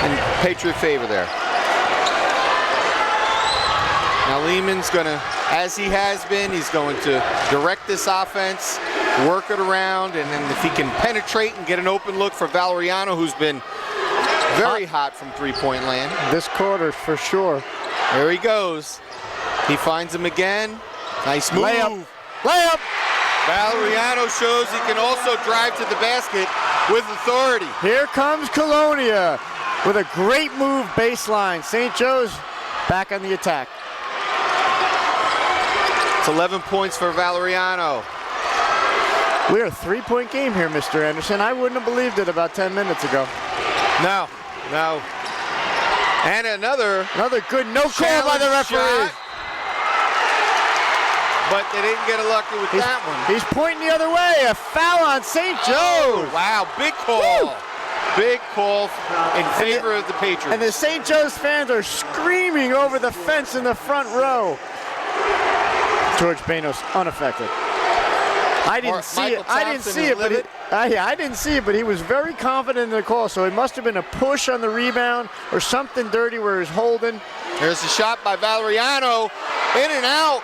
In Patriot favor there. Now Lehman's gonna, as he has been, he's going to direct this offense, work it around, and then if he can penetrate and get an open look for Valeriano, who's been very hot from three-point land. This quarter, for sure. There he goes. He finds him again. Nice move. Layup. Valeriano shows he can also drive to the basket with authority. Here comes Colonia with a great move baseline. St. Joe's back on the attack. It's 11 points for Valeriano. We're a 3-point game here, Mr. Anderson. I wouldn't have believed it about 10 minutes ago. No. And another good no call by the referee. Shot, but they didn't get lucky with that one. He's pointing the other way. A foul on St. Joe's. Oh, wow, big call. Woo. Big call in favor of the Patriots. And the St. Joe's fans are screaming over the fence in the front row. George Banos unaffected. I didn't see it, but he was very confident in the call, so it must have been a push on the rebound or something dirty where he's holding. There's a shot by Valeriano, in and out.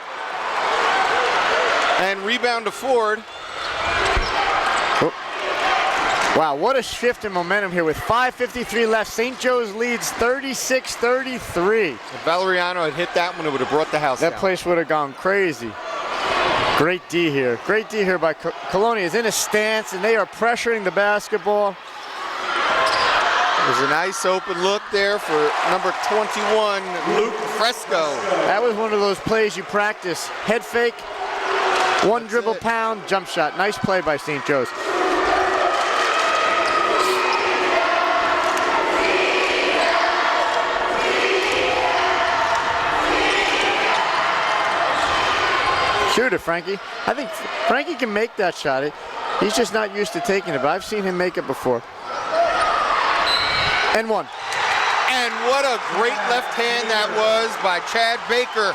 And rebound to Ford. Wow, what a shift in momentum here with 5:53 left. St. Joe's leads 36-33. If Valeriano had hit that one, it would have brought the house down. That place would have gone crazy. Great D here. Great D here by Colonia. Is in a stance, and they are pressuring the basketball. There's a nice open look there for number 21, Luke Fresco. That was one of those plays you practice. Head fake, one dribble pound, jump shot. Nice play by St. Joe's. Shoot it, Frankie. I think Frankie can make that shot. He's just not used to taking it, but I've seen him make it before. And one. And what a great left hand that was by Chad Baker.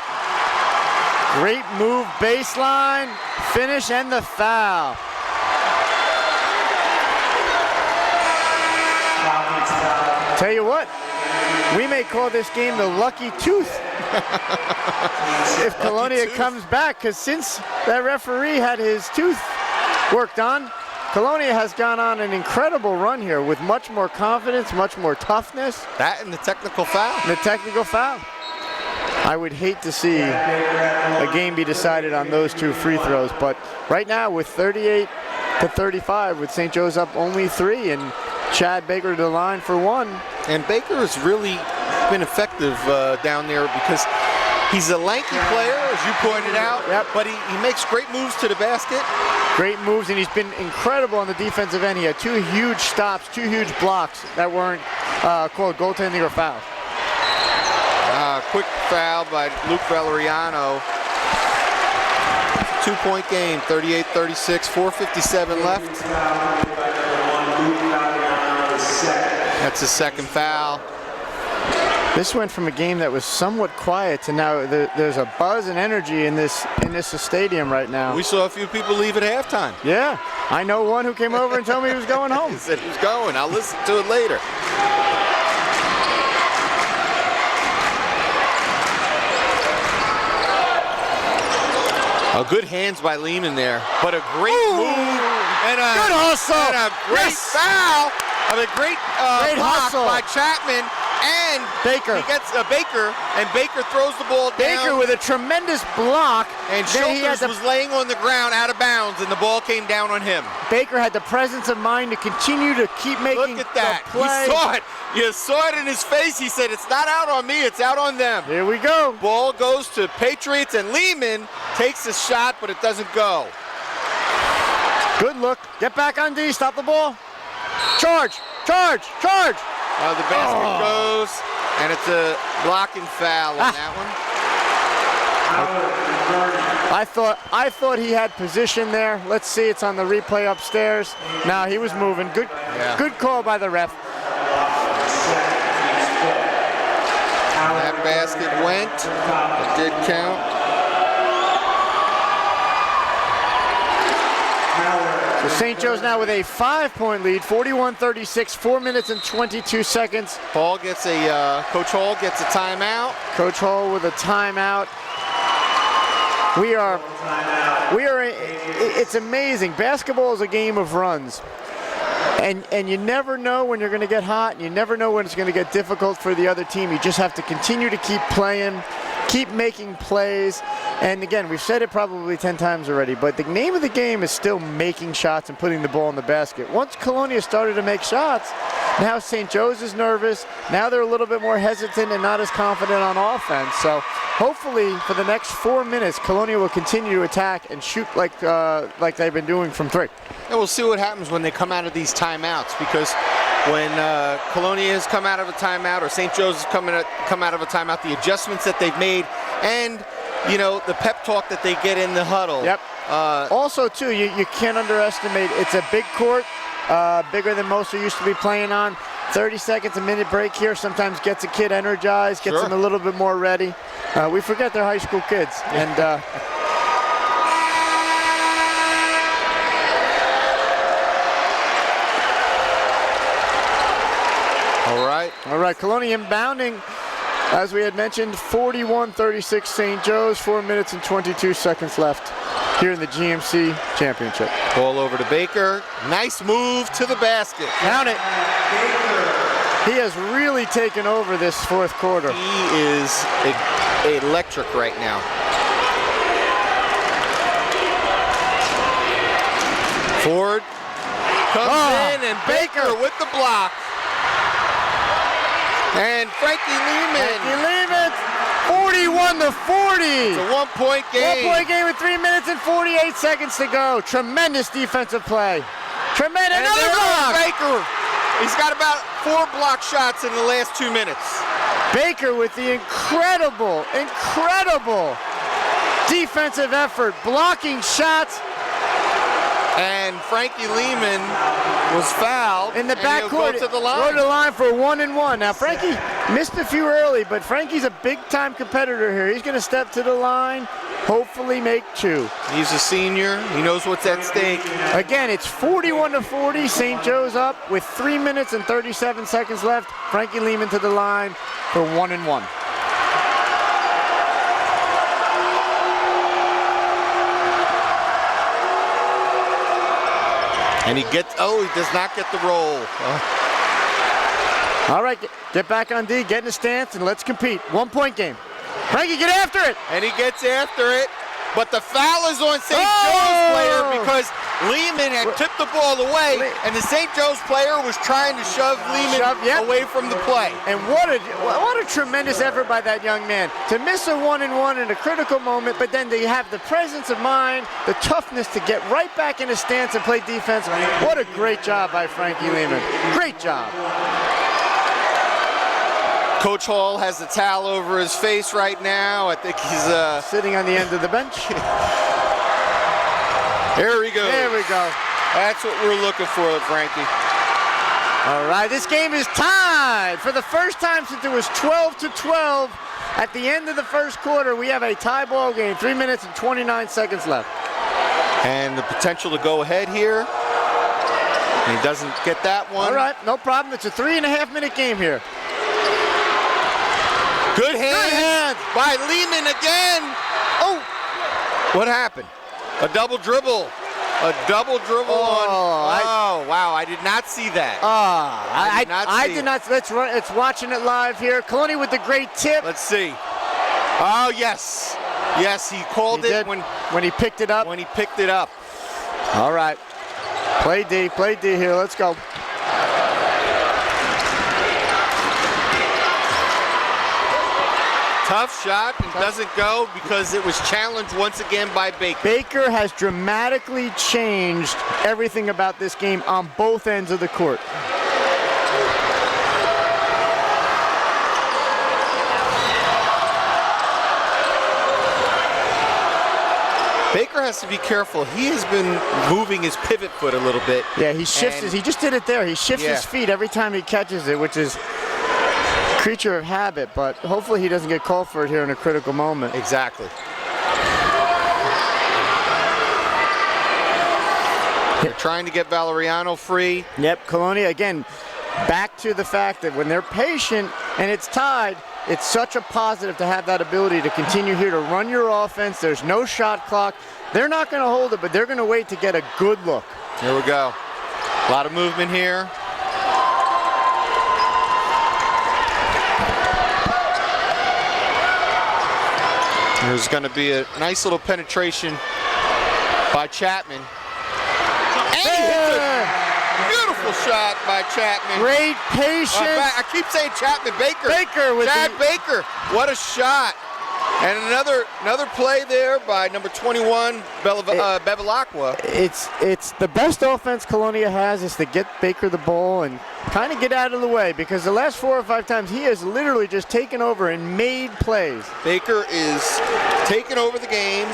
Great move, baseline, finish, and the foul. Tell you what, we may call this game the lucky tooth. If Colonia comes back, because since that referee had his tooth worked on, Colonia has gone on an incredible run here with much more confidence, much more toughness. That and the technical foul. The technical foul. I would hate to see a game be decided on those 2 free throws, but right now with 38-35, with St. Joe's up only 3, and Chad Baker to the line for 1. And Baker has really been effective down there because he's a lanky player, as you pointed out, but he makes great moves to the basket. Great moves, and he's been incredible on the defensive end. He had 2 huge stops, 2 huge blocks that weren't called goaltending or foul. Quick foul by Luke Valeriano. 2-point game, 38-36, 4:57 left. That's his second foul. This went from a game that was somewhat quiet to now there's a buzz and energy in this stadium right now. We saw a few people leave at halftime. Yeah, I know one who came over and told me he was going home. He said he was going. I'll listen to it later. Good hands by Lehman there, but a great move and a good hustle and a great foul of a great block hustle by Chapman and Baker. He gets Baker, and Baker throws the ball down. Baker with a tremendous block, and Schulters was laying on the ground out of bounds, and the ball came down on him. Baker had the presence of mind to continue to keep making. Look at that! The play. He saw it. You saw it in his face. He said, "It's not out on me. It's out on them." Here we go. Ball goes to Patriots, and Lehman takes a shot, but it doesn't go. Good look. Get back on D. Stop the ball. Charge! Charge! Charge! The basket goes, and it's a blocking foul on that one. I thought he had position there. Let's see. It's on the replay upstairs. Now he was moving. Good call by the ref. That basket went. It did count. So St. Joe's now with a 5-point lead, 41-36, 4 minutes and 22 seconds. Hall gets Coach Hall gets a timeout. Coach Hall with a timeout. It's amazing. Basketball is a game of runs. And you never know when you're going to get hot, and you never know when it's going to get difficult for the other team. You just have to continue to keep playing, keep making plays. And again, we've said it probably 10 times already, but the name of the game is still making shots and putting the ball in the basket. Once Colonia started to make shots, now St. Joe's is nervous. Now they're a little bit more hesitant and not as confident on offense. So hopefully for the next 4 minutes, Colonia will continue to attack and shoot like they've been doing from 3. And we'll see what happens when they come out of these timeouts, because when Colonia has come out of a timeout or St. Joe's has come out of a timeout, the adjustments that they've made and the pep talk that they get in the huddle. Yep. Also, too, you can't underestimate, it's a big court, bigger than most are used to be playing on. 30 seconds, a minute break here sometimes gets a kid energized, gets them a little bit more ready. We forget they're high school kids. And All right, Colonia inbounding, as we had mentioned, 41-36 St. Joe's, 4 minutes and 22 seconds left here in the GMC Championship. Ball over to Baker. Nice move to the basket. Count it. He has really taken over this fourth quarter. He is electric right now. Ford comes in, and Baker with the block. And Frankie Lehman. 41-40. It's a 1-point game. 1-point game with 3 minutes and 48 seconds to go. Tremendous defensive play. Tremendous. And another block. Baker. He's got about 4 block shots in the last 2 minutes. Baker with the incredible defensive effort, blocking shots. And Frankie Lehman was fouled in the backcourt. Go to the line. Go to the line for a 1-and-1. Now Frankie missed a few early, but Frankie's a big-time competitor here. He's going to step to the line, hopefully make 2. He's a senior. He knows what's at stake. Again, it's 41-40. St. Joe's up with 3 minutes and 37 seconds left. Frankie Lehman to the line for 1-and-1. And he does not get the roll. All right, get back on D, get in the stance, and let's compete. 1-point game. Frankie, get after it. And he gets after it. But the foul is on St. Joe's player because Lehman had tipped the ball away, and the St. Joe's player was trying to shove Lehman away from the play. And what a tremendous effort by that young man to miss a 1-and-1 in a critical moment, but then to have the presence of mind, the toughness to get right back in his stance and play defense. What a great job by Frankie Lehman. Great job. Coach Hall has the towel over his face right now. I think he's sitting on the end of the bench. There he goes. There we go. That's what we're looking for, Frankie. All right, this game is tied for the first time since it was 12-12. At the end of the first quarter, we have a tie ball game. 3 minutes and 29 seconds left. And the potential to go ahead here. And he doesn't get that one. All right, no problem. It's a 3.5-minute game here. Good hand by Lehman again. Oh, what happened? A double dribble. A double dribble on. Oh, wow, I did not see that. I did not. Let's watching it live here. Colonia with the great tip. Let's see. Oh, yes. Yes, he called it when he picked it up. When he picked it up. All right. Play D here. Let's go. Tough shot and doesn't go because it was challenged once again by Baker. Baker has dramatically changed everything about this game on both ends of the court. Baker has to be careful. He has been moving his pivot foot a little bit. Yeah, he shifts. He just did it there. He shifts his feet every time he catches it, which is creature of habit, but hopefully he doesn't get called for it here in a critical moment. Exactly. They're trying to get Valeriano free. Yep, Colonia, again, back to the fact that when they're patient and it's tied, it's such a positive to have that ability to continue here to run your offense. There's no shot clock. They're not going to hold it, but they're going to wait to get a good look. Here we go. A lot of movement here. There's going to be a nice little penetration by Chapman. And he hits a beautiful shot by Chapman. Great patience. I keep saying Chapman. Baker with Chad Baker. What a shot. And another play there by number 21, Bevilacqua. It's the best offense Colonia has is to get Baker the ball and kind of get out of the way, because the last 4 or 5 times he has literally just taken over and made plays. Baker is taking over the game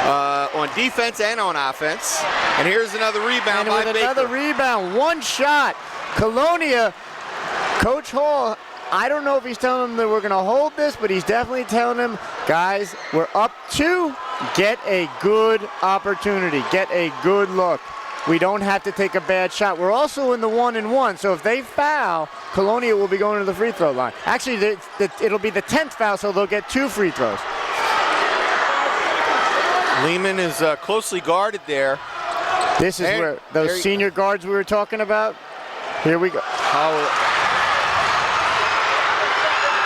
on defense and on offense. And here's another rebound by Baker. Another rebound, one shot. Colonia, Coach Hall, I don't know if he's telling them that we're going to hold this, but he's definitely telling them, guys, we're up 2. Get a good opportunity. Get a good look. We don't have to take a bad shot. We're also in the 1-and-1, so if they foul, Colonia will be going to the free throw line. Actually, it'll be the 10th foul, so they'll get 2 free throws. Lehman is closely guarded there. This is where those senior guards we were talking about. Here we go.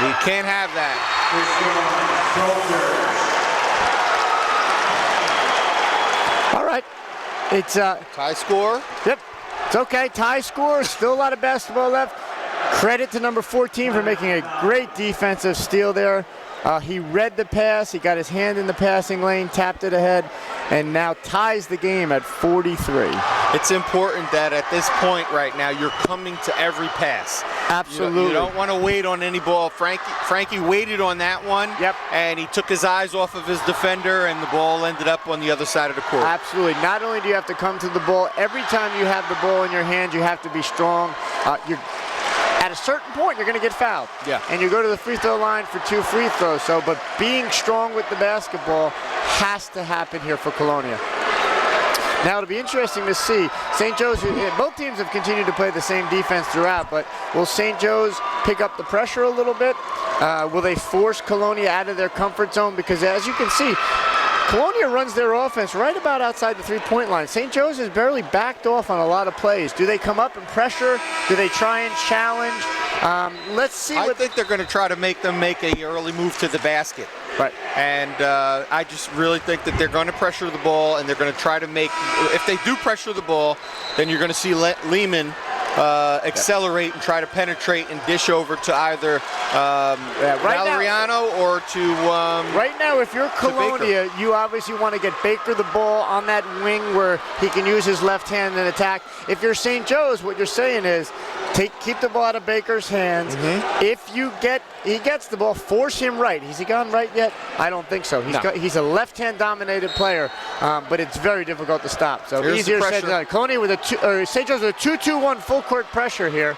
You can't have that. All right. It's tie score. Yep. It's okay. Tie score. Still a lot of basketball left. Credit to number 14 for making a great defensive steal there. He read the pass. He got his hand in the passing lane, tapped it ahead, and now ties the game at 43. It's important that at this point right now, you're coming to every pass. Absolutely. You don't want to wait on any ball. Frankie waited on that one. Yep. And he took his eyes off of his defender, and the ball ended up on the other side of the court. Absolutely. Not only do you have to come to the ball, every time you have the ball in your hand, you have to be strong. At a certain point, you're going to get fouled. Yeah. And you go to the free throw line for 2 free throws. But being strong with the basketball has to happen here for Colonia. Now, it'll be interesting to see. St. Joe's, both teams have continued to play the same defense throughout, but will St. Joe's pick up the pressure a little bit? Will they force Colonia out of their comfort zone? Because as you can see, Colonia runs their offense right about outside the three-point line. St. Joe's has barely backed off on a lot of plays. Do they come up and pressure? Do they try and challenge? Let's see. I think they're going to try to make them make an early move to the basket. Right. And I just really think that they're going to pressure the ball, and they're going to try to make, if they do pressure the ball, then you're going to see Lehman accelerate and try to penetrate and dish over to either Valeriano or to right now, if you're Colonia, you obviously want to get Baker the ball on that wing where he can use his left hand and attack. If you're St. Joe's, what you're saying is keep the ball out of Baker's hands. If he gets the ball, force him right. Has he gone right yet? I don't think so. He's a left-hand dominated player, but it's very difficult to stop. So easier said than done. Colonia with St. Joe's with a 2-2-1 full court pressure here,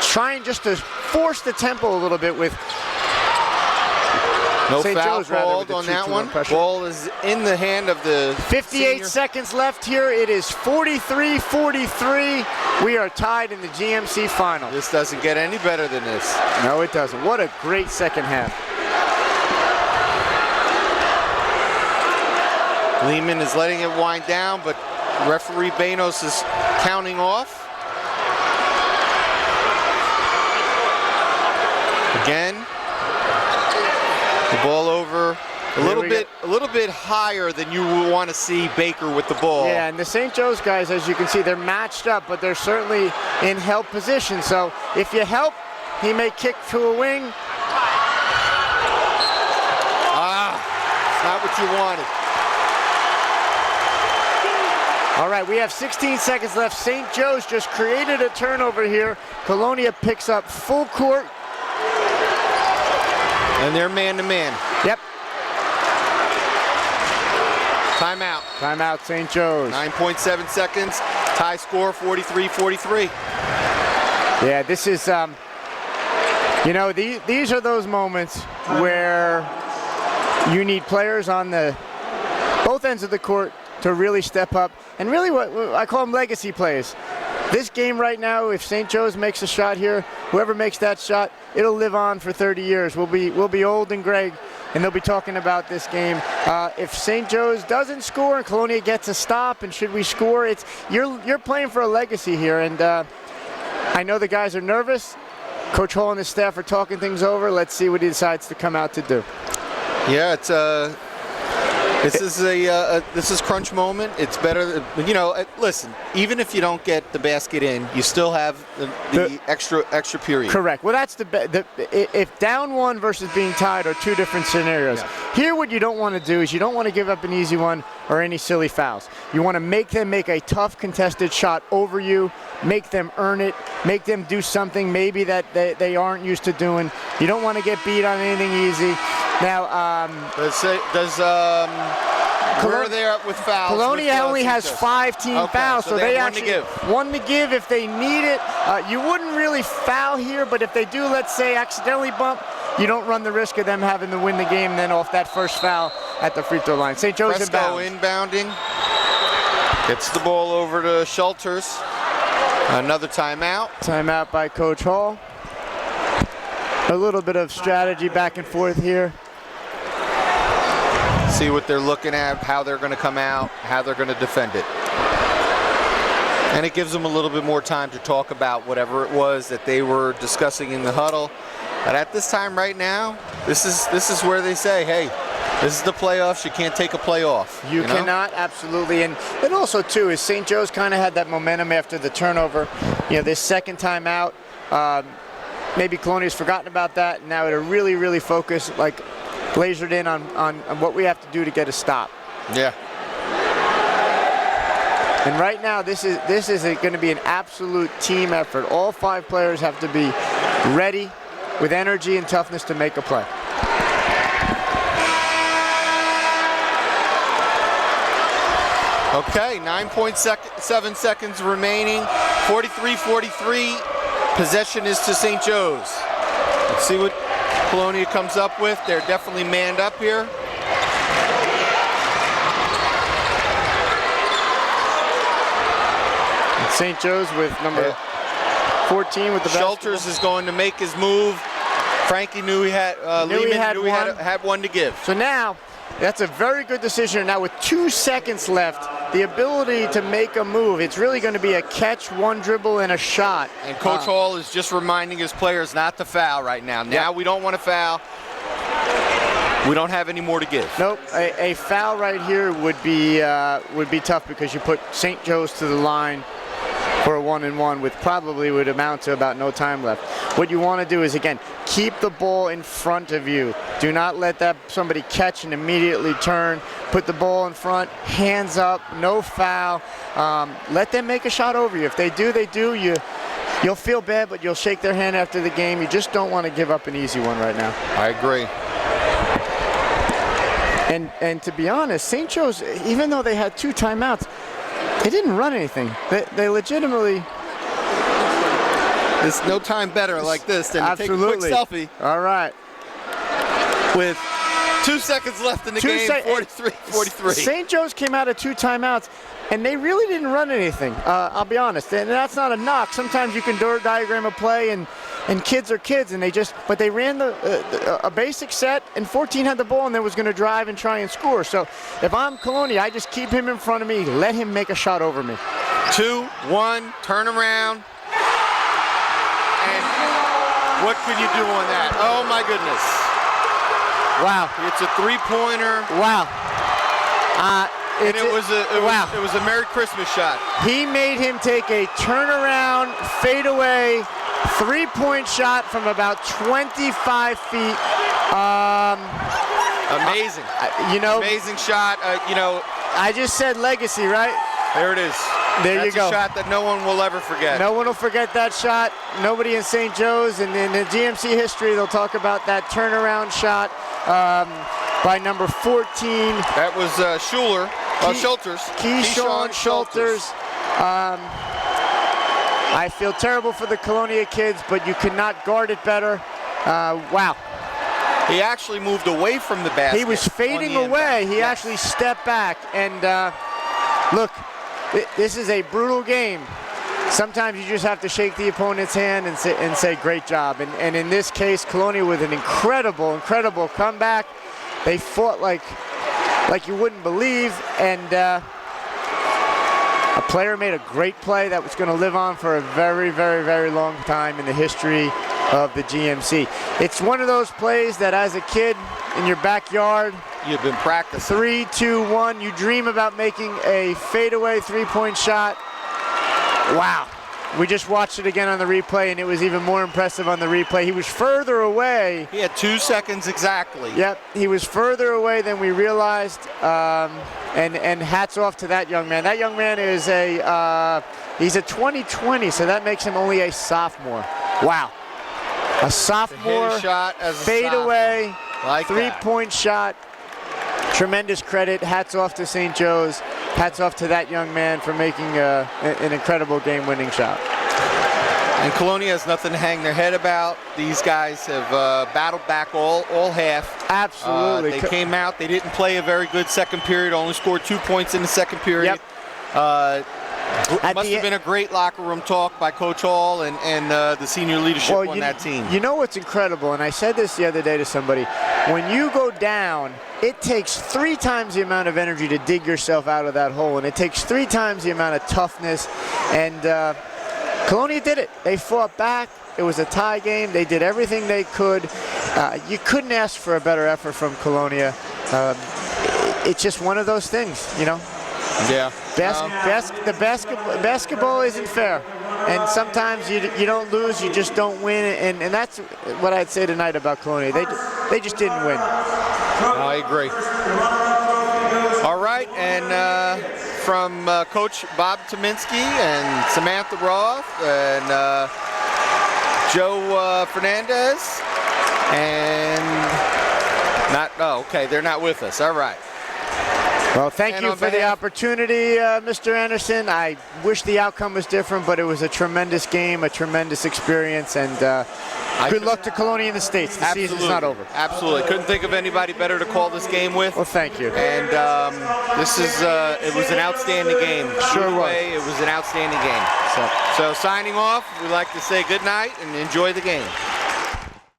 trying just to force the tempo a little bit with no St. foul Joe's called on that one. Pressure. Ball is in the hand of the 58 senior. seconds left here. It is 43-43. We are tied in the GMC final. This doesn't get any better than this. No, it doesn't. What a great second half. Lehman is letting it wind down, but referee Banos is counting off. Again, the ball over a little bit higher than you would want to see Baker with the ball. Yeah, and the St. Joe's guys, as you can see, they're matched up, but they're certainly in help position. So if you help, he may kick to a wing. It's not what you wanted. All right, we have 16 seconds left. St. Joe's just created a turnover here. Colonia picks up full court. And they're man-to-man. Yep. Timeout. Timeout, St. Joe's. 9.7 seconds. Tie score, 43-43. Yeah, this is, these are those moments where you need players on both ends of the court to really step up. And really what I call them legacy plays. This game right now, if St. Joe's makes a shot here, whoever makes that shot, it'll live on for 30 years. We'll be old and gray, and they'll be talking about this game. If St. Joe's doesn't score and Colonia gets a stop, and should we score, you're playing for a legacy here. And I know the guys are nervous. Coach Hall and his staff are talking things over. Let's see what he decides to come out to do. Yeah, it's this is crunch moment. It's better, listen, even if you don't get the basket in, you still have the extra period. Correct. Well, that's if down one versus being tied are two different scenarios. Yeah. Here, what you don't want to do is you don't want to give up an easy one or any silly fouls. You want to make them make a tough contested shot over you, make them earn it, make them do something maybe that they aren't used to doing. You don't want to get beat on anything easy. Now, where are they up with fouls? Colonia only has 5 team fouls, so they actually one to give if they need it. You wouldn't really foul here, but if they do, let's say, accidentally bump, you don't run the risk of them having to win the game then off that first foul at the free throw line. St. Joe's inbounding. Gets the ball over to Schulters. Another timeout. Timeout by Coach Hall. A little bit of strategy back and forth here. See what they're looking at, how they're going to come out, how they're going to defend it. And it gives them a little bit more time to talk about whatever it was that they were discussing in the huddle. But at this time right now, this is where they say, hey, this is the playoffs. You can't take a play off. You cannot, absolutely. And also, too, is St. Joe's kind of had that momentum after the turnover. This second time out, maybe Colonia's forgotten about that. Now it'll really, really focus, lasered in on what we have to do to get a stop. Yeah. And right now, this is going to be an absolute team effort. All 5 players have to be ready with energy and toughness to make a play. Okay, 9.7 seconds remaining. 43-43. Possession is to St. Joe's. Let's see what Colonia comes up with. They're definitely manned up here. And St. Joe's with number 14 with the Schulters is going to make his move. Frankie knew he had had one to give. So now, that's a very good decision. Now with 2 seconds left, the ability to make a move, it's really going to be a catch, one dribble, and a shot. And Coach Hall is just reminding his players not to foul right now. Now we don't want to foul. We don't have any more to give. Nope. A foul right here would be tough because you put St. Joe's to the line for a 1-and-1 with probably would amount to about no time left. What you want to do is, again, keep the ball in front of you. Do not let somebody catch and immediately turn. Put the ball in front, hands up, no foul. Let them make a shot over you. If they do, they do. You'll feel bad, but you'll shake their hand after the game. You just don't want to give up an easy one right now. I agree. And to be honest, St. Joe's, even though they had 2 timeouts, they didn't run anything. They legitimately... There's no time better like this than to take a quick selfie. All right. With 2 seconds left in the game, 43-43. St. Joe's came out of 2 timeouts, and they really didn't run anything. I'll be honest, and that's not a knock. Sometimes you can diagram a play, and kids are kids, and but they ran a basic set, and 14 had the ball, and they was going to drive and try and score. So if I'm Colonia, I just keep him in front of me, let him make a shot over me. 2-1, turn around. And what can you do on that? Oh my goodness. Wow. It's a 3-pointer. Wow. And it was a Merry Christmas shot. He made him take a turnaround, fadeaway, 3-point shot from about 25 feet. Amazing. Amazing shot. I just said legacy, right? There it is. There you go. That's a shot that no one will ever forget. No one will forget that shot. Nobody in St. Joe's, and in the GMC history, they'll talk about that turnaround shot by number 14. That was Schulters. Keyshawn Schulters. I feel terrible for the Colonia kids, but you could not guard it better. Wow. He actually moved away from the basket. He was fading away. He actually stepped back. And look, this is a brutal game. Sometimes you just have to shake the opponent's hand and say great job. And in this case, Colonia with an incredible comeback. They fought like you wouldn't believe. And a player made a great play that was going to live on for a very, very, very long time in the history of the GMC. It's one of those plays that as a kid in your backyard, you've been practicing. 3, 2, 1, you dream about making a fadeaway 3-point shot. Wow. We just watched it again on the replay, and it was even more impressive on the replay. He was further away. He had 2 seconds exactly. Yep, he was further away than we realized, and hats off to that young man. That young man is he's a 2020, so that makes him only a sophomore. Wow. A sophomore, fadeaway, like 3-point shot. Tremendous credit. Hats off to St. Joe's. Hats off to that young man for making an incredible game-winning shot. And Colonia has nothing to hang their head about. These guys have battled back all half. Absolutely. They came out. They didn't play a very good second period. Only scored 2 points in the second period. Yep. Must have been a great locker room talk by Coach Hall and the senior leadership on that team. You know what's incredible, and I said this the other day to somebody, when you go down, it takes 3 times the amount of energy to dig yourself out of that hole, and it takes 3 times the amount of toughness, and Colonia did it. They fought back. It was a tie game. They did everything they could. You couldn't ask for a better effort from Colonia. It's just one of those things, you know. Yeah. Basketball isn't fair, and sometimes you don't lose, you just don't win, and that's what I'd say tonight about Colonia. They just didn't win. I agree. All right, and from Coach Bob Tominski and Samantha Roth and Joe Fernandez, and they're not with us. All right. Well, thank you for the opportunity, Mr. Anderson. I wish the outcome was different, but it was a tremendous game, a tremendous experience, and good luck to Colonia in the States. The season's not over. Absolutely. Couldn't think of anybody better to call this game with. Well, thank you. And it was an outstanding game. Sure was. It was an outstanding game. So signing off, we'd like to say good night and enjoy the game.